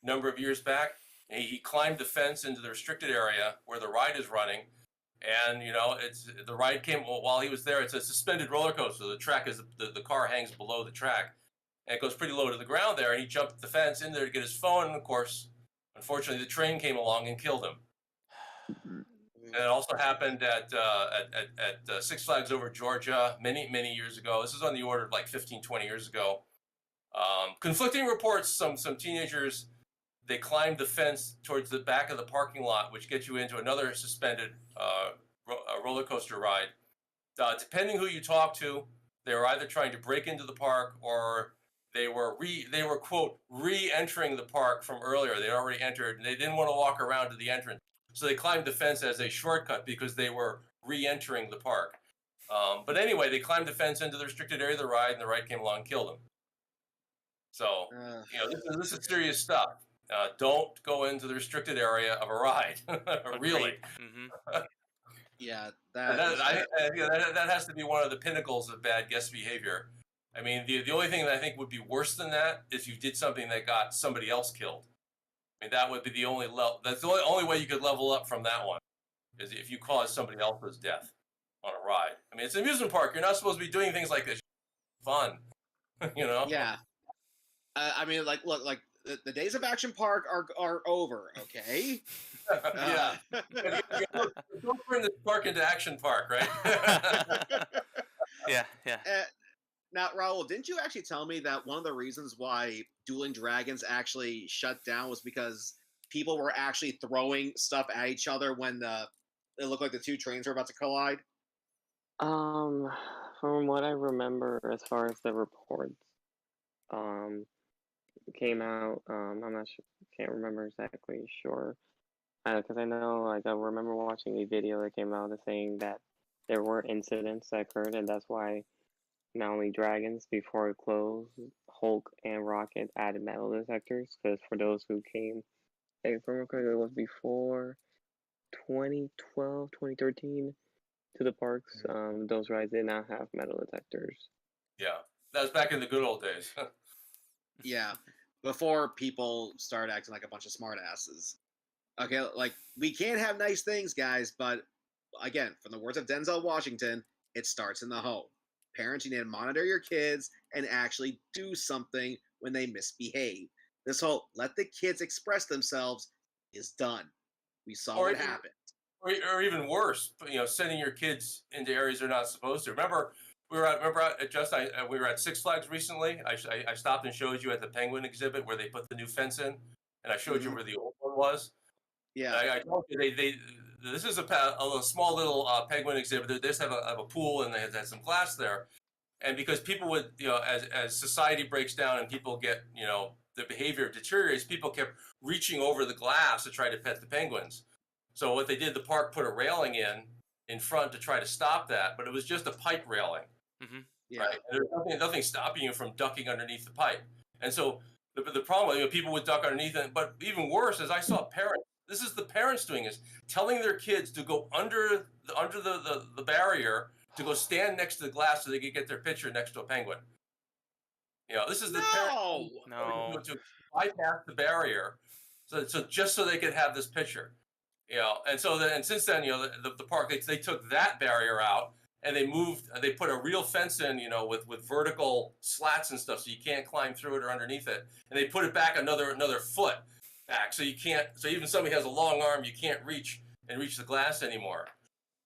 [SPEAKER 3] a number of years back. And he climbed the fence into the restricted area where the ride is running. And, the ride came while he was there. It's a suspended roller coaster. The track the car hangs below the track. And it goes pretty low to the ground there. And he jumped the fence in there to get his phone. And, of course, unfortunately, the train came along and killed him. And it also happened at Six Flags Over Georgia many, many years ago. This is on the order of like 15, 20 years ago. Conflicting reports, some teenagers, they climbed the fence towards the back of the parking lot, which gets you into another suspended roller coaster ride. Depending who you talk to, they were either trying to break into the park or they were quote re-entering the park from earlier. They already entered and they didn't want to walk around to the entrance, so they climbed the fence as a shortcut because they were re-entering the park. But anyway, they climbed the fence into the restricted area of the ride, and the ride came along and killed them. So this is serious stuff. Don't go into the restricted area of a ride. Really.
[SPEAKER 1] Mm-hmm.
[SPEAKER 2] Yeah,
[SPEAKER 3] that has to be one of the pinnacles of bad guest behavior. I mean, the only thing that I think would be worse than that is you did something that got somebody else killed. I mean, that would be the only that's the only way you could level up from that one, is if you cause somebody else's death on a ride. I mean, it's an amusement park. You're not supposed to be doing things like this. Fun,
[SPEAKER 2] Yeah. I mean, look, the days of Action Park are over. Okay.
[SPEAKER 3] Yeah. Don't turn this park into Action Park, right?
[SPEAKER 1] Yeah.
[SPEAKER 2] Now, Raul, didn't you actually tell me that one of the reasons why Dueling Dragons actually shut down was because people were actually throwing stuff at each other when it looked like the two trains were about to collide?
[SPEAKER 4] From what I remember, as far as the reports, came out, I'm not sure, can't remember exactly sure, because I know, like, I remember watching a video that came out saying that there were incidents that occurred, and that's why not only Dragons, before it closed, Hulk and Rocket added metal detectors, because for those who came, if I remember correctly, it was before 2012, 2013 to the parks, those rides did not have metal detectors.
[SPEAKER 3] Yeah, that was back in the good old days.
[SPEAKER 2] Yeah, before people started acting like a bunch of smartasses. Okay, like, we can't have nice things, guys, but again, from the words of Denzel Washington, it starts in the home. Parents, you need to monitor your kids and actually do something when they misbehave. This whole let the kids express themselves is done. We saw
[SPEAKER 3] Or
[SPEAKER 2] what
[SPEAKER 3] even,
[SPEAKER 2] happened.
[SPEAKER 3] or even worse, sending your kids into areas they're not supposed to. Remember, we were at Six Flags recently. I stopped and showed you at the Penguin exhibit where they put the new fence in, and I showed you where the old one was.
[SPEAKER 2] Yeah.
[SPEAKER 3] I told you this is a small little Penguin exhibit. They just have a pool and they had some glass there. And because people would, as society breaks down and people get, their behavior deteriorates, people kept reaching over the glass to try to pet the penguins. So what they did, the park put a railing in front to try to stop that, but it was just a pipe railing, right? And there's nothing stopping you from ducking underneath the pipe. And so the problem, people would duck underneath it, but even worse is I saw parents. This is the parents doing this, telling their kids to go under the barrier to go stand next to the glass so they could get their picture next to a penguin. This is the parents to bypass the barrier, so just so they could have this picture. And since then, the park they took that barrier out and they put a real fence in, with vertical slats and stuff, so you can't climb through it or underneath it, and they put it back another foot back, so you can't. So even somebody has a long arm, you can't reach the glass anymore.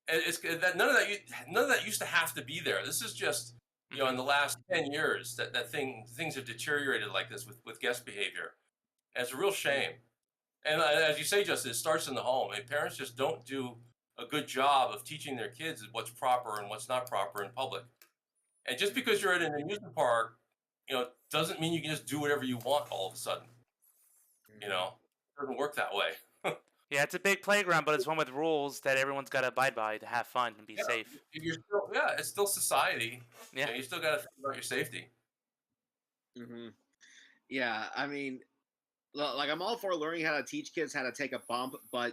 [SPEAKER 3] And it's that none of that used to have to be there. This is just in the last 10 years that things have deteriorated like this with guest behavior, and it's a real shame. And as you say, Justin, it starts in the home. And parents just don't do a good job of teaching their kids what's proper and what's not proper in public. And just because you're at an amusement park, doesn't mean you can just do whatever you want all of a sudden. It doesn't work that way.
[SPEAKER 1] Yeah, it's a big playground, but it's one with rules that everyone's got to abide by to have fun and be safe.
[SPEAKER 3] It's still society. Yeah, you still got to think about your safety.
[SPEAKER 2] Yeah, I mean, like I'm all for learning how to teach kids how to take a bump, but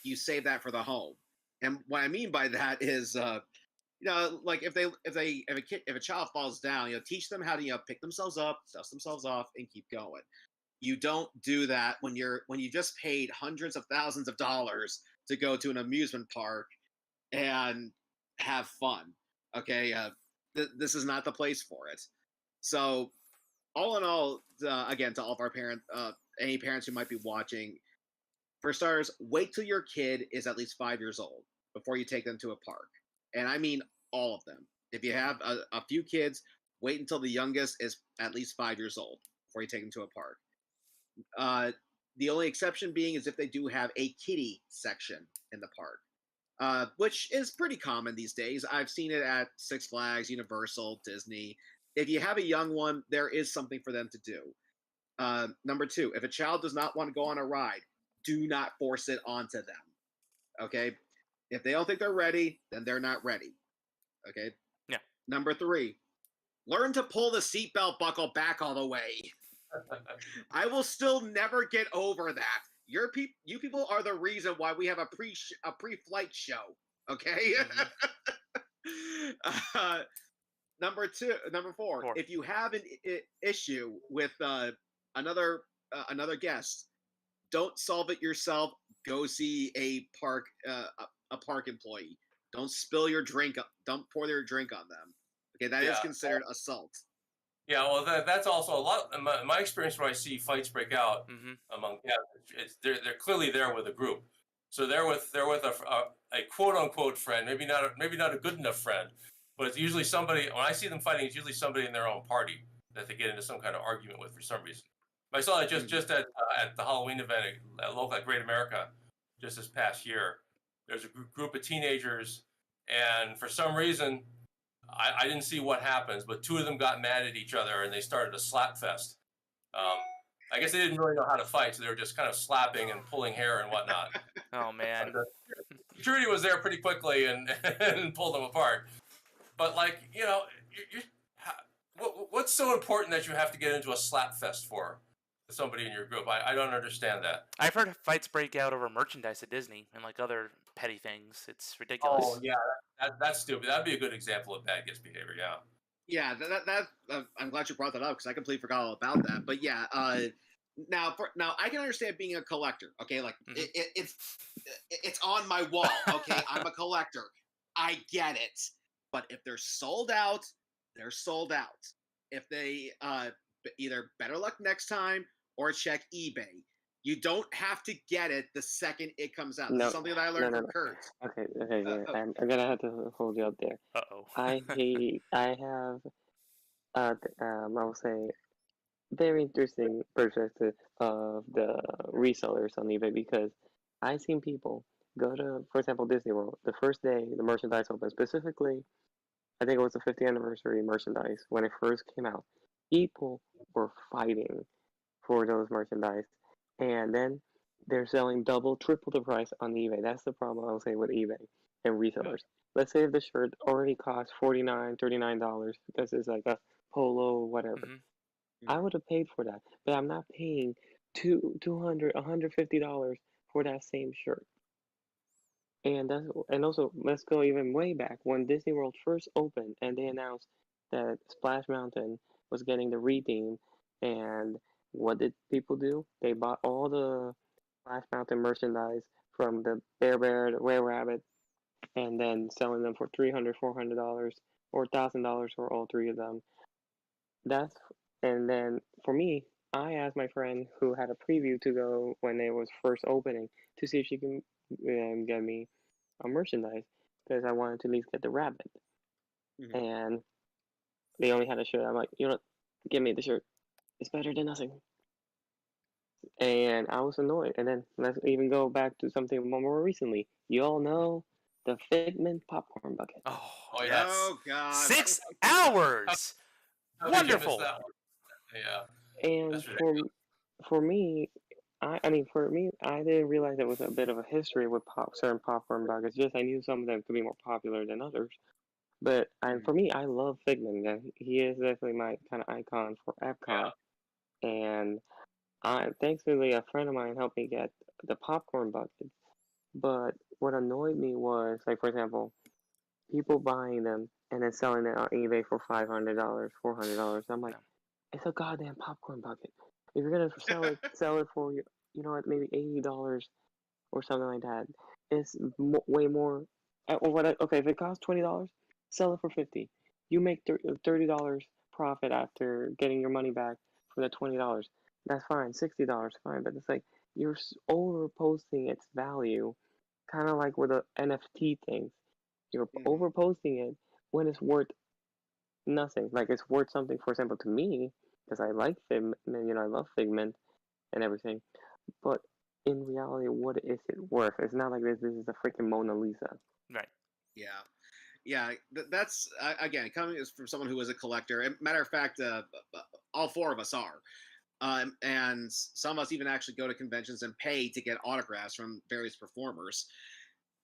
[SPEAKER 2] you save that for the home. And what I mean by that is, like if a child falls down, teach them how to pick themselves up, dust themselves off, and keep going. You don't do that when you just paid hundreds of thousands of dollars to go to an amusement park and have fun. Okay, this is not the place for it. So, all in all, again, to all of our parents, any parents who might be watching, for starters, wait till your kid is at least 5 years old before you take them to a park, and I mean all of them. If you have a few kids, wait until the youngest is at least 5 years old before you take them to a park. The only exception being is if they do have a kiddie section in the park, which is pretty common these days. I've seen it at Six Flags, Universal, Disney. If you have a young one, there is something for them to do. Number two, if a child does not want to go on a ride, do not force it onto them. Okay? If they don't think they're ready, then they're not ready. Okay?
[SPEAKER 1] Yeah.
[SPEAKER 2] Number three, learn to pull the seatbelt buckle back all the way. I will still never get over that. You people are the reason why we have a pre-flight show. Okay. Number four. If you have an issue with another guest, don't solve it yourself. Go see a park employee. Don't spill your drink. Don't pour your drink on them. Okay, that is considered assault.
[SPEAKER 3] Yeah, well, that's also a lot. My experience when I see fights break out among guests, they're clearly there with a group. So they're with a quote unquote friend, maybe not a good enough friend, but it's usually somebody. When I see them fighting, it's usually somebody in their own party that they get into some kind of argument with for some reason. I saw it just at the Halloween event at Great America just this past year. There's a group of teenagers, and for some reason, I didn't see what happens, but two of them got mad at each other and they started a slap fest. I guess they didn't really know how to fight, so they were just kind of slapping and pulling hair and whatnot.
[SPEAKER 1] Oh man!
[SPEAKER 3] Security was there pretty quickly and pulled them apart. But what's so important that you have to get into a slap fest for somebody in your group? I don't understand that.
[SPEAKER 1] I've heard fights break out over merchandise at Disney and other petty things. It's ridiculous.
[SPEAKER 3] Oh yeah, that's stupid. That'd be a good example of bad guest behavior. Yeah.
[SPEAKER 2] Yeah, that I'm glad you brought that up because I completely forgot all about that. But yeah, now I can understand being a collector. Okay, it's on my wall. Okay, I'm a collector. I get it. But if they're sold out, they're sold out. If they either better luck next time or check eBay. You don't have to get it the second it comes out. This is something that I learned from Kurt.
[SPEAKER 4] Okay, yeah. I'm gonna have to hold you up there.
[SPEAKER 1] Uh-oh.
[SPEAKER 4] I have, I will say, very interesting perspective of the resellers on eBay because I've seen people go to, for example, Disney World. The first day the merchandise opened, specifically, I think it was the 50th anniversary merchandise when it first came out. People were fighting for those merchandise, and then they're selling double, triple the price on eBay. That's the problem I'll say with eBay and resellers. Let's say if the shirt already costs $49, $39 because it's like a polo or whatever. I would have paid for that, but I'm not paying $200, $150 for that same shirt. And also let's go even way back when Disney World first opened and they announced that Splash Mountain was getting the retheme, and what did people do? They bought all the Splash Mountain merchandise from the Bear Bear, the Were Rabbit, and then selling them for $300, $400, or $1,000 for all three of them. And then for me, I asked my friend who had a preview to go when it was first opening to see if she can get me a merchandise because I wanted to at least get the rabbit. And they only had a shirt. I'm like, you know what? Give me the shirt. It's better than nothing. And I was annoyed. And then let's even go back to something more recently. You all know the Figment popcorn bucket.
[SPEAKER 1] Oh,
[SPEAKER 3] yes.
[SPEAKER 2] Oh, God.
[SPEAKER 1] 6 hours. Wonderful.
[SPEAKER 3] Yeah.
[SPEAKER 4] And for me, I didn't realize there was a bit of a history with certain popcorn buckets. Just I knew some of them could be more popular than others. But for me, I love Figment. And he is definitely my kind of icon for Epcot. Yeah. And thankfully, a friend of mine helped me get the popcorn buckets. But what annoyed me was, like, for example, people buying them and then selling it on eBay for $500, $400. I'm like, it's a goddamn popcorn bucket. If you're gonna sell it for you know what, maybe $80 or something like that, it's way more. Okay, if it costs $20, sell it for $50. You make $30 profit after getting your money back for the $20. That's fine. $60, fine. But it's like you're overposting its value, kind of like with the NFT things. You're overposting it when it's worth nothing. Like it's worth something, for example, to me, because I like Figment, I love Figment and everything. But in reality, what is it worth? It's not like this is a freaking Mona Lisa.
[SPEAKER 1] Right.
[SPEAKER 2] Yeah. That's again coming from someone who is a collector. And matter of fact, all four of us are. And some of us even actually go to conventions and pay to get autographs from various performers.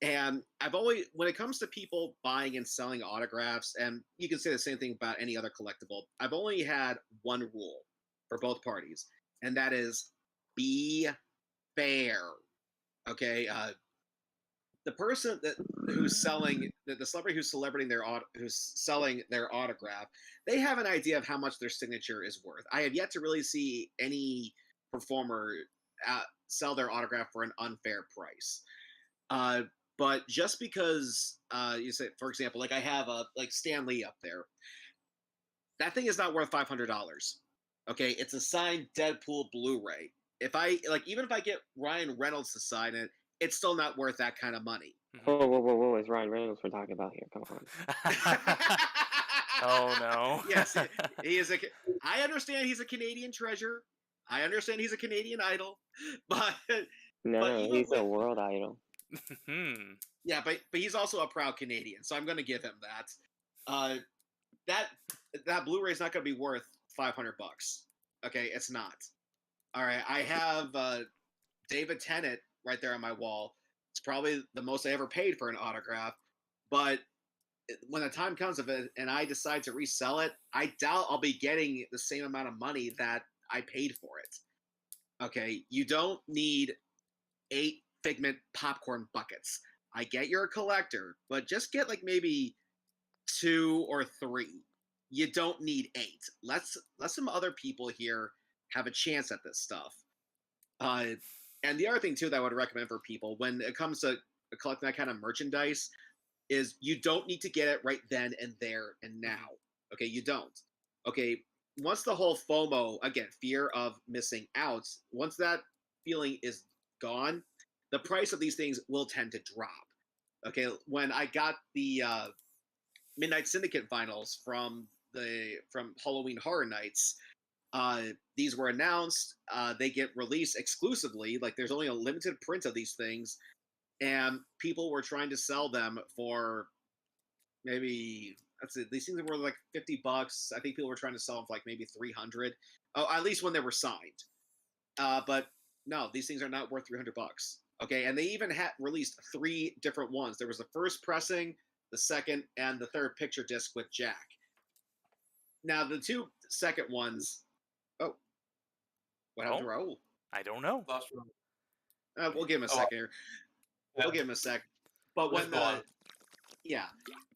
[SPEAKER 2] And I've always, when it comes to people buying and selling autographs, and you can say the same thing about any other collectible, I've only had one rule for both parties, and that is be fair. Okay, the person who's selling the celebrity who's selling their autograph, they have an idea of how much their signature is worth. I have yet to really see any performer sell their autograph for an unfair price. But just because you say, for example, like I have like Stan Lee up there, that thing is not worth $500. Okay, it's a signed Deadpool Blu-ray. Even if I get Ryan Reynolds to sign it, it's still not worth that kind of money.
[SPEAKER 4] Whoa! It's Ryan Reynolds we're talking about here. Come on.
[SPEAKER 1] Oh no.
[SPEAKER 2] Yes, he is I understand he's a Canadian treasure. I understand he's a Canadian idol, but
[SPEAKER 4] he's a world idol.
[SPEAKER 2] Yeah, but he's also a proud Canadian, so I'm going to give him that. That Blu-ray is not going to be worth $500. Okay, it's not. All right, I have David Tennant right there on my wall. It's probably the most I ever paid for an autograph, but when the time comes of it and I decide to resell it, I doubt I'll be getting the same amount of money that I paid for it. Okay, you don't need 8 Figment popcorn buckets. I get you're a collector, but just get like maybe 2 or 3. You don't need 8. Let some other people here have a chance at this stuff. And the other thing too that I would recommend for people when it comes to collecting that kind of merchandise is you don't need to get it right then and there and now. Okay, you don't. Okay, once the whole FOMO, again, fear of missing out, once that feeling is gone, the price of these things will tend to drop. Okay, when I got the Midnight Syndicate vinyls from Halloween Horror Nights, these were announced. They get released exclusively. Like there's only a limited print of these things, and people were trying to sell them for maybe that's it. These things were like $50. I think people were trying to sell them for like maybe 300. Oh, at least when they were signed. But no, these things are not worth $300. Okay, and they even had released 3 different ones. There was the first pressing, the second, and the third picture disc with Jack. Now the 2 second ones. Oh, what happened to Raul?
[SPEAKER 1] I don't know.
[SPEAKER 2] We'll give him a second here. Yeah. We'll give him a sec. But when yeah,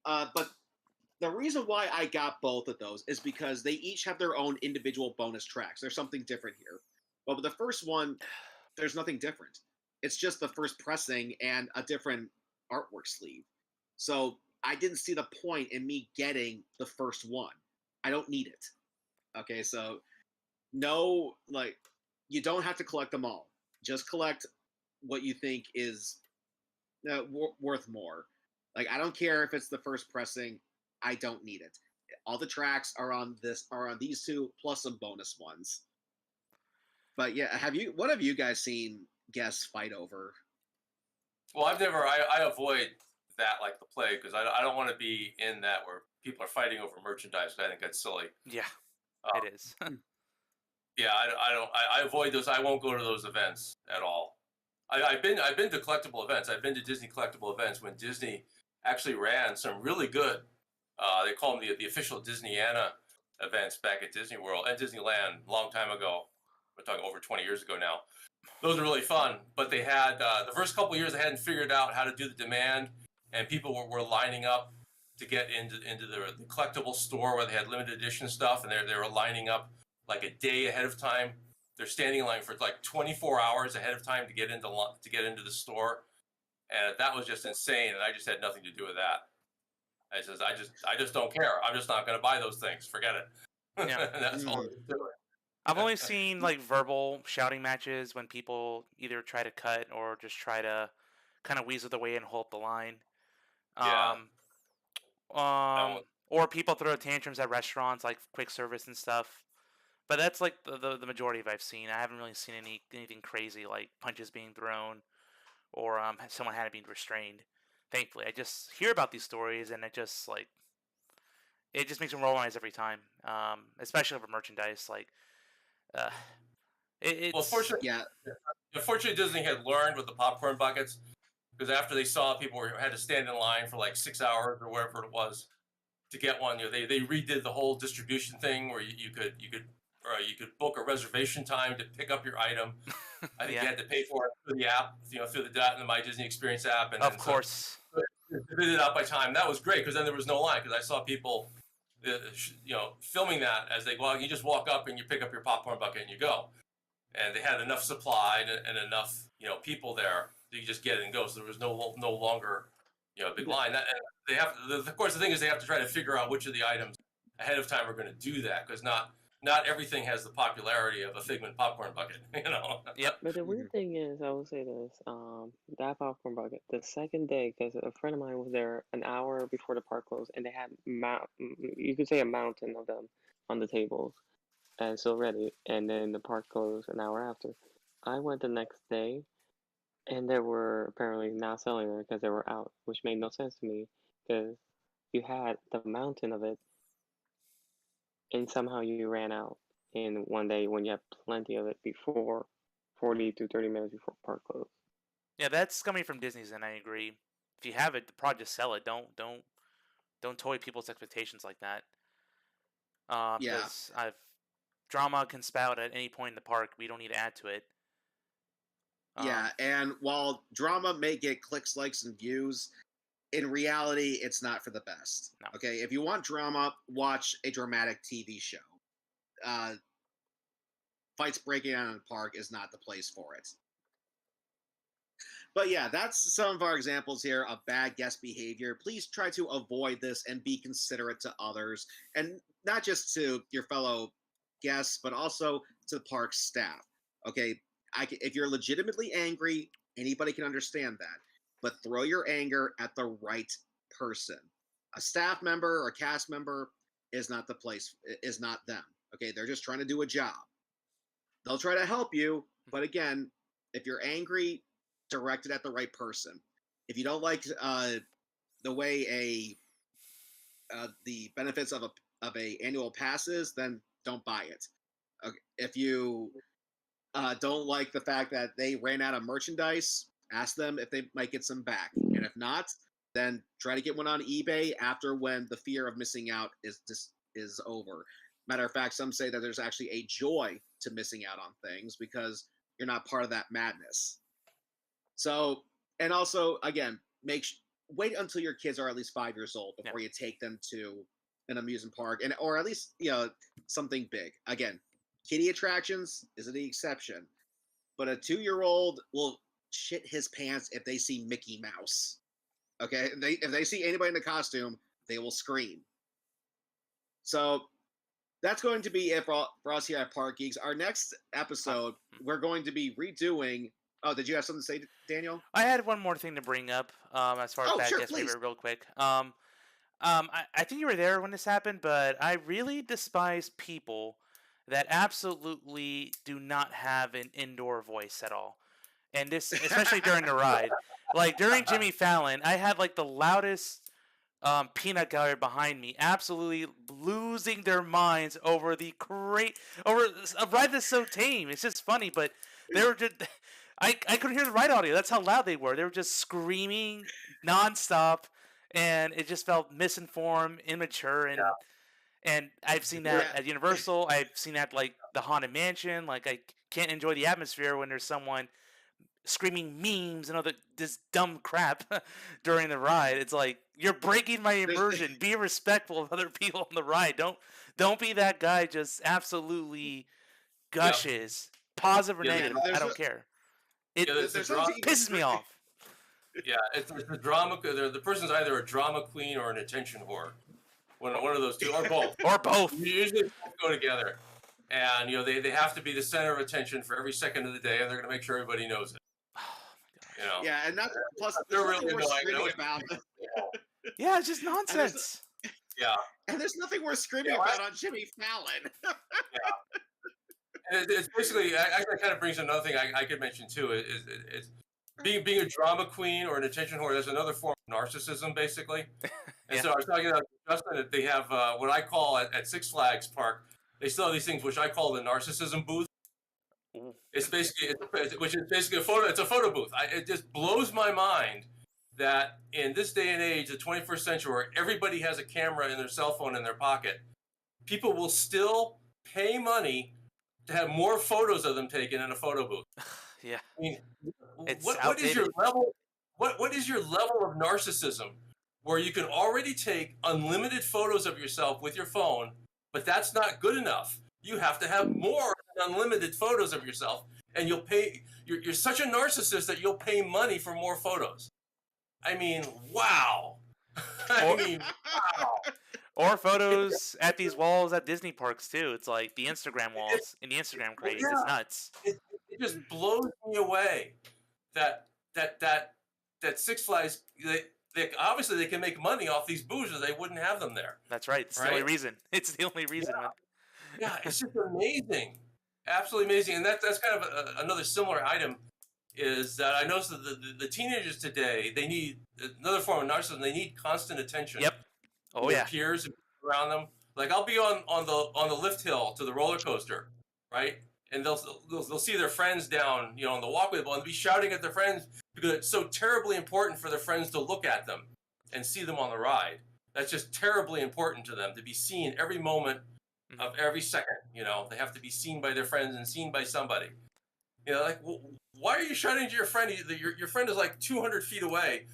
[SPEAKER 2] but the reason why I got both of those is because they each have their own individual bonus tracks. There's something different here. But with the first one, there's nothing different. It's just the first pressing and a different artwork sleeve. So I didn't see the point in me getting the first one. I don't need it. Okay, so no, like, you don't have to collect them all. Just collect what you think is worth more. Like, I don't care if it's the first pressing. I don't need it. All the tracks are on these 2 plus some bonus ones. But yeah, what have you guys seen guests fight over?
[SPEAKER 3] Well, I avoid that like the plague because I don't want to be in that where people are fighting over merchandise. I think that's silly.
[SPEAKER 1] Yeah, it is.
[SPEAKER 3] Yeah, I avoid those. I won't go to those events at all. I've been to collectible events. I've been to Disney collectible events when Disney actually ran some really good. They call them the official Disneyana events back at Disney World and Disneyland a long time ago. We're talking over 20 years ago now. Those are really fun, but they had the first couple of years they hadn't figured out how to do the demand, and people were lining up to get into the collectible store where they had limited edition stuff, and they were lining up like a day ahead of time. They're standing in line for like 24 hours ahead of time to get into the store, and that was just insane. And I just had nothing to do with that. I just don't care. I'm just not going to buy those things. Forget it. Yeah. That's all.
[SPEAKER 1] I've only seen like verbal shouting matches when people either try to cut or just try to kind of weasel their way and hold the line. Or people throw tantrums at restaurants like quick service and stuff. But that's like the majority of I've seen. I haven't really seen anything crazy like punches being thrown or someone had to be restrained. Thankfully, I just hear about these stories and it just makes me roll my eyes every time. Especially over merchandise. Like,
[SPEAKER 3] fortunately, Fortunately, Disney had learned with the popcorn buckets because after they saw people had to stand in line for like 6 hours or whatever it was to get one. They redid the whole distribution thing where you could book a reservation time to pick up your item. I think you had to pay for it through the app, through the My Disney Experience app, and
[SPEAKER 1] of course,
[SPEAKER 3] so they did it out by time. That was great because then there was no line because I saw people, filming that as they go out. You just walk up and you pick up your popcorn bucket and you go, and they had enough supply and enough people there that you just get it and go. So there was no longer a big line. Of course, the thing is they have to try to figure out which of the items ahead of time are going to do that because not everything has the popularity of a Figment popcorn bucket,
[SPEAKER 1] Yep.
[SPEAKER 4] But the weird thing is, I will say this: that popcorn bucket. The second day, because a friend of mine was there an hour before the park closed, and they had you could say a mountain of them on the tables, and still ready. And then the park closed an hour after. I went the next day, and they were apparently not selling them because they were out, which made no sense to me because you had the mountain of it. And somehow you ran out in one day when you had plenty of it before 40 to 30 minutes before park close.
[SPEAKER 1] Yeah, that's coming from Disney's, and I agree. If you have it, probably just sell it. Don't toy people's expectations like that. Because drama can spout at any point in the park. We don't need to add to it.
[SPEAKER 2] Yeah, and while drama may get clicks, likes, and views, in reality, it's not for the best.
[SPEAKER 1] No.
[SPEAKER 2] Okay, if you want drama, watch a dramatic TV show. Fights breaking out in the park is not the place for it. But yeah, that's some of our examples here of bad guest behavior. Please try to avoid this and be considerate to others, and not just to your fellow guests, but also to the park staff. Okay, if you're legitimately angry, anybody can understand that, but throw your anger at the right person. A staff member or a cast member is not the place, is not them. Okay, they're just trying to do a job. They'll try to help you, but again, if you're angry, direct it at the right person. If you don't like the way the benefits of a annual pass is, then don't buy it. Okay. If you don't like the fact that they ran out of merchandise, ask them if they might get some back, and if not, then try to get one on eBay after when the fear of missing out is over. Matter of fact, some say that there's actually a joy to missing out on things because you're not part of that madness. So, and also, again, wait until your kids are at least 5 years old before you take them to an amusement park, or at least something big. Again, kiddie attractions is the exception, but a 2-year-old will shit his pants if they see Mickey Mouse. Okay, if they see anybody in a costume, they will scream. So that's going to be it for us here at Park Geeks. Our next episode, we're going to be redoing. Oh, did you have something to say, Daniel?
[SPEAKER 1] I had one more thing to bring up as far as bad guest behavior, real quick. I think you were there when this happened, but I really despise people that absolutely do not have an indoor voice at all. And this, especially during the ride. Like, during Jimmy Fallon, I had, like, the loudest peanut gallery behind me, absolutely losing their minds over over a ride that's so tame. It's just funny, but they were just... I couldn't hear the ride audio. That's how loud they were. They were just screaming nonstop, and it just felt misinformed, immature, and I've seen that at Universal. I've seen that like the Haunted Mansion. Like, I can't enjoy the atmosphere when there's someone screaming memes and this dumb crap during the ride. It's like, you're breaking my immersion. Be respectful of other people on the ride. Don't be that guy just absolutely gushes, positive or negative. I don't care. It pisses me off.
[SPEAKER 3] Yeah, it's the drama. The person's either a drama queen or an attention whore. One of those two, or both.
[SPEAKER 1] Or both.
[SPEAKER 3] Usually both go together. And they have to be the center of attention for every second of the day, and they're going to make sure everybody knows it.
[SPEAKER 2] Yeah, and plus they're really annoying about.
[SPEAKER 1] Yeah, it's just nonsense.
[SPEAKER 2] And there's nothing worth screaming about on Jimmy Fallon.
[SPEAKER 3] And it's basically, actually, kind of brings another thing I could mention too. Is being a drama queen or an attention whore. There's another form of narcissism, basically. And so I was talking about Justin that they have what I call at Six Flags Park. They still have these things which I call the narcissism booth. It's basically, which is basically a photo. It's a photo booth. It just blows my mind that in this day and age, the 21st century, where everybody has a camera in their cell phone in their pocket, people will still pay money to have more photos of them taken in a photo booth.
[SPEAKER 1] Yeah.
[SPEAKER 3] I mean, what is your level? What is your level of narcissism, where you can already take unlimited photos of yourself with your phone, but that's not good enough? You have to have more than unlimited photos of yourself, and you'll pay. You're such a narcissist that you'll pay money for more photos. I mean, wow. Wow.
[SPEAKER 1] Or photos at these walls at Disney parks too. It's like the Instagram walls and the Instagram craze. Yeah. It's nuts.
[SPEAKER 3] It just blows me away that Six Flags. They obviously they can make money off these booths, or they wouldn't have them there.
[SPEAKER 1] That's right. It's the only reason. It's the only reason.
[SPEAKER 3] Yeah, it's just amazing, absolutely amazing. And that's kind of another similar item. Is that I noticed that the teenagers today, they need another form of narcissism. They need constant attention.
[SPEAKER 1] Yep. Oh yeah.
[SPEAKER 3] Peers around them. Like, I'll be on the lift hill to the roller coaster, right? And they'll see their friends down, on the walkway, and they'll be shouting at their friends because it's so terribly important for their friends to look at them and see them on the ride. That's just terribly important to them to be seen every moment of every second. They have to be seen by their friends and seen by somebody. Like, why are you shouting to your friend? Your friend is like 200 feet away.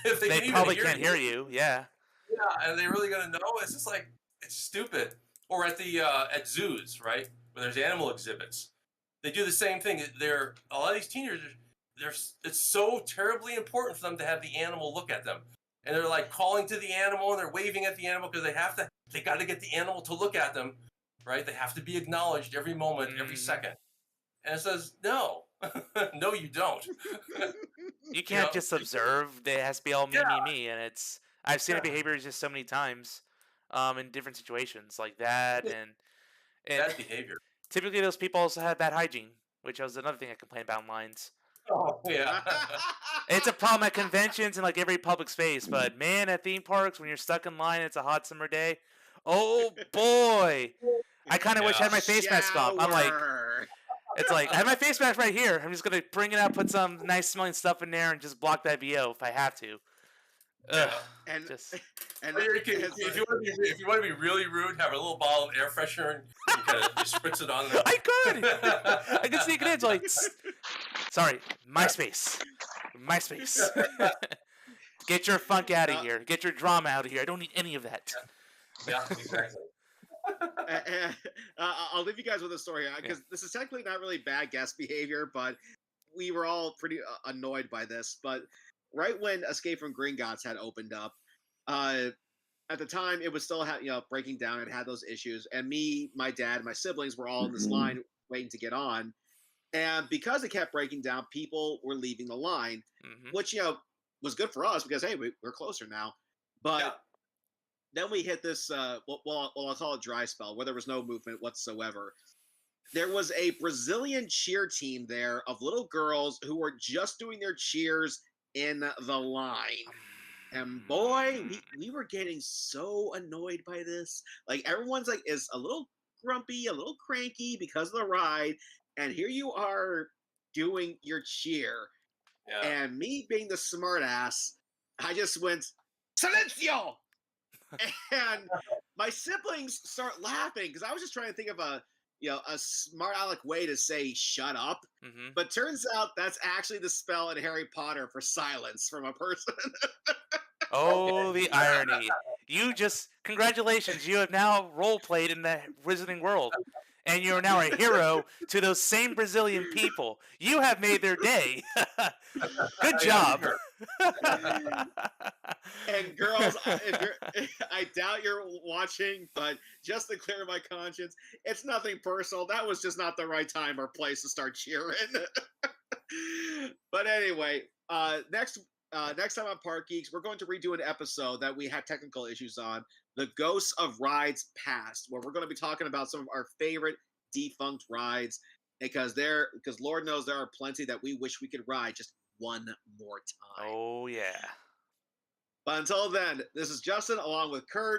[SPEAKER 3] If they
[SPEAKER 1] probably can't hear you. Yeah.
[SPEAKER 3] Yeah, and they really gonna know? It's just like, it's stupid. Or at the at zoos, right, where there's animal exhibits, they do the same thing. A lot of these teenagers, it's so terribly important for them to have the animal look at them, and they're like calling to the animal and they're waving at the animal because they got to get the animal to look at them, right? They have to be acknowledged every moment, every second. And it says no, no, you don't.
[SPEAKER 1] You can't just observe. It has to be all me, and I've seen the behavior just so many times, in different situations like that, and
[SPEAKER 3] bad behavior.
[SPEAKER 1] Typically, those people also have bad hygiene, which was another thing I complained about in lines.
[SPEAKER 3] Oh yeah,
[SPEAKER 1] it's a problem at conventions and like every public space, but man, at theme parks when you're stuck in line, it's a hot summer day. Oh boy, I kind of wish I had my face mask on. I'm like, it's like I have my face mask right here. I'm just gonna bring it out, put some nice smelling stuff in there, and just block that VO if I have to.
[SPEAKER 3] Ugh, and if you want to be really rude, have a little bottle of air freshener and kind of spritz it on them.
[SPEAKER 1] I could sneak it in. So like, sorry, my space. Get your funk out of here. Get your drama out of here. I don't need any of that.
[SPEAKER 3] Yeah, exactly.
[SPEAKER 2] I'll leave you guys with a story because this is technically not really bad guest behavior, but we were all pretty annoyed by this. But right when Escape from Gringotts had opened up, at the time it was still breaking down. It had those issues, and me, my dad, my siblings were all in this line waiting to get on. And because it kept breaking down, people were leaving the line, which was good for us because hey, we're closer now. But then we hit this well, I'll call it dry spell, where there was no movement whatsoever. There was a Brazilian cheer team there of little girls who were just doing their cheers in the line. And boy, we were getting so annoyed by this. Like everyone's like is a little grumpy, a little cranky because of the ride. And here you are doing your cheer. Yeah. And me being the smart ass, I just went, Silencio! And my siblings start laughing because I was just trying to think of a smart aleck way to say shut up. But turns out that's actually the spell in Harry Potter for silence from a person.
[SPEAKER 1] Oh, the irony. Congratulations, you have now role played in the Wizarding World. And you are now a hero to those same Brazilian people. You have made their day. Good job.
[SPEAKER 2] And girls, I doubt you're watching, but just to clear my conscience, it's nothing personal. That was just not the right time or place to start cheering. But anyway, next time on Park Geeks, we're going to redo an episode that we had technical issues on, The Ghosts of Rides Past, where we're going to be talking about some of our favorite defunct rides, because Lord knows there are plenty that we wish we could ride just one more time.
[SPEAKER 1] Oh, yeah.
[SPEAKER 2] But until then, this is Justin along with Kurt.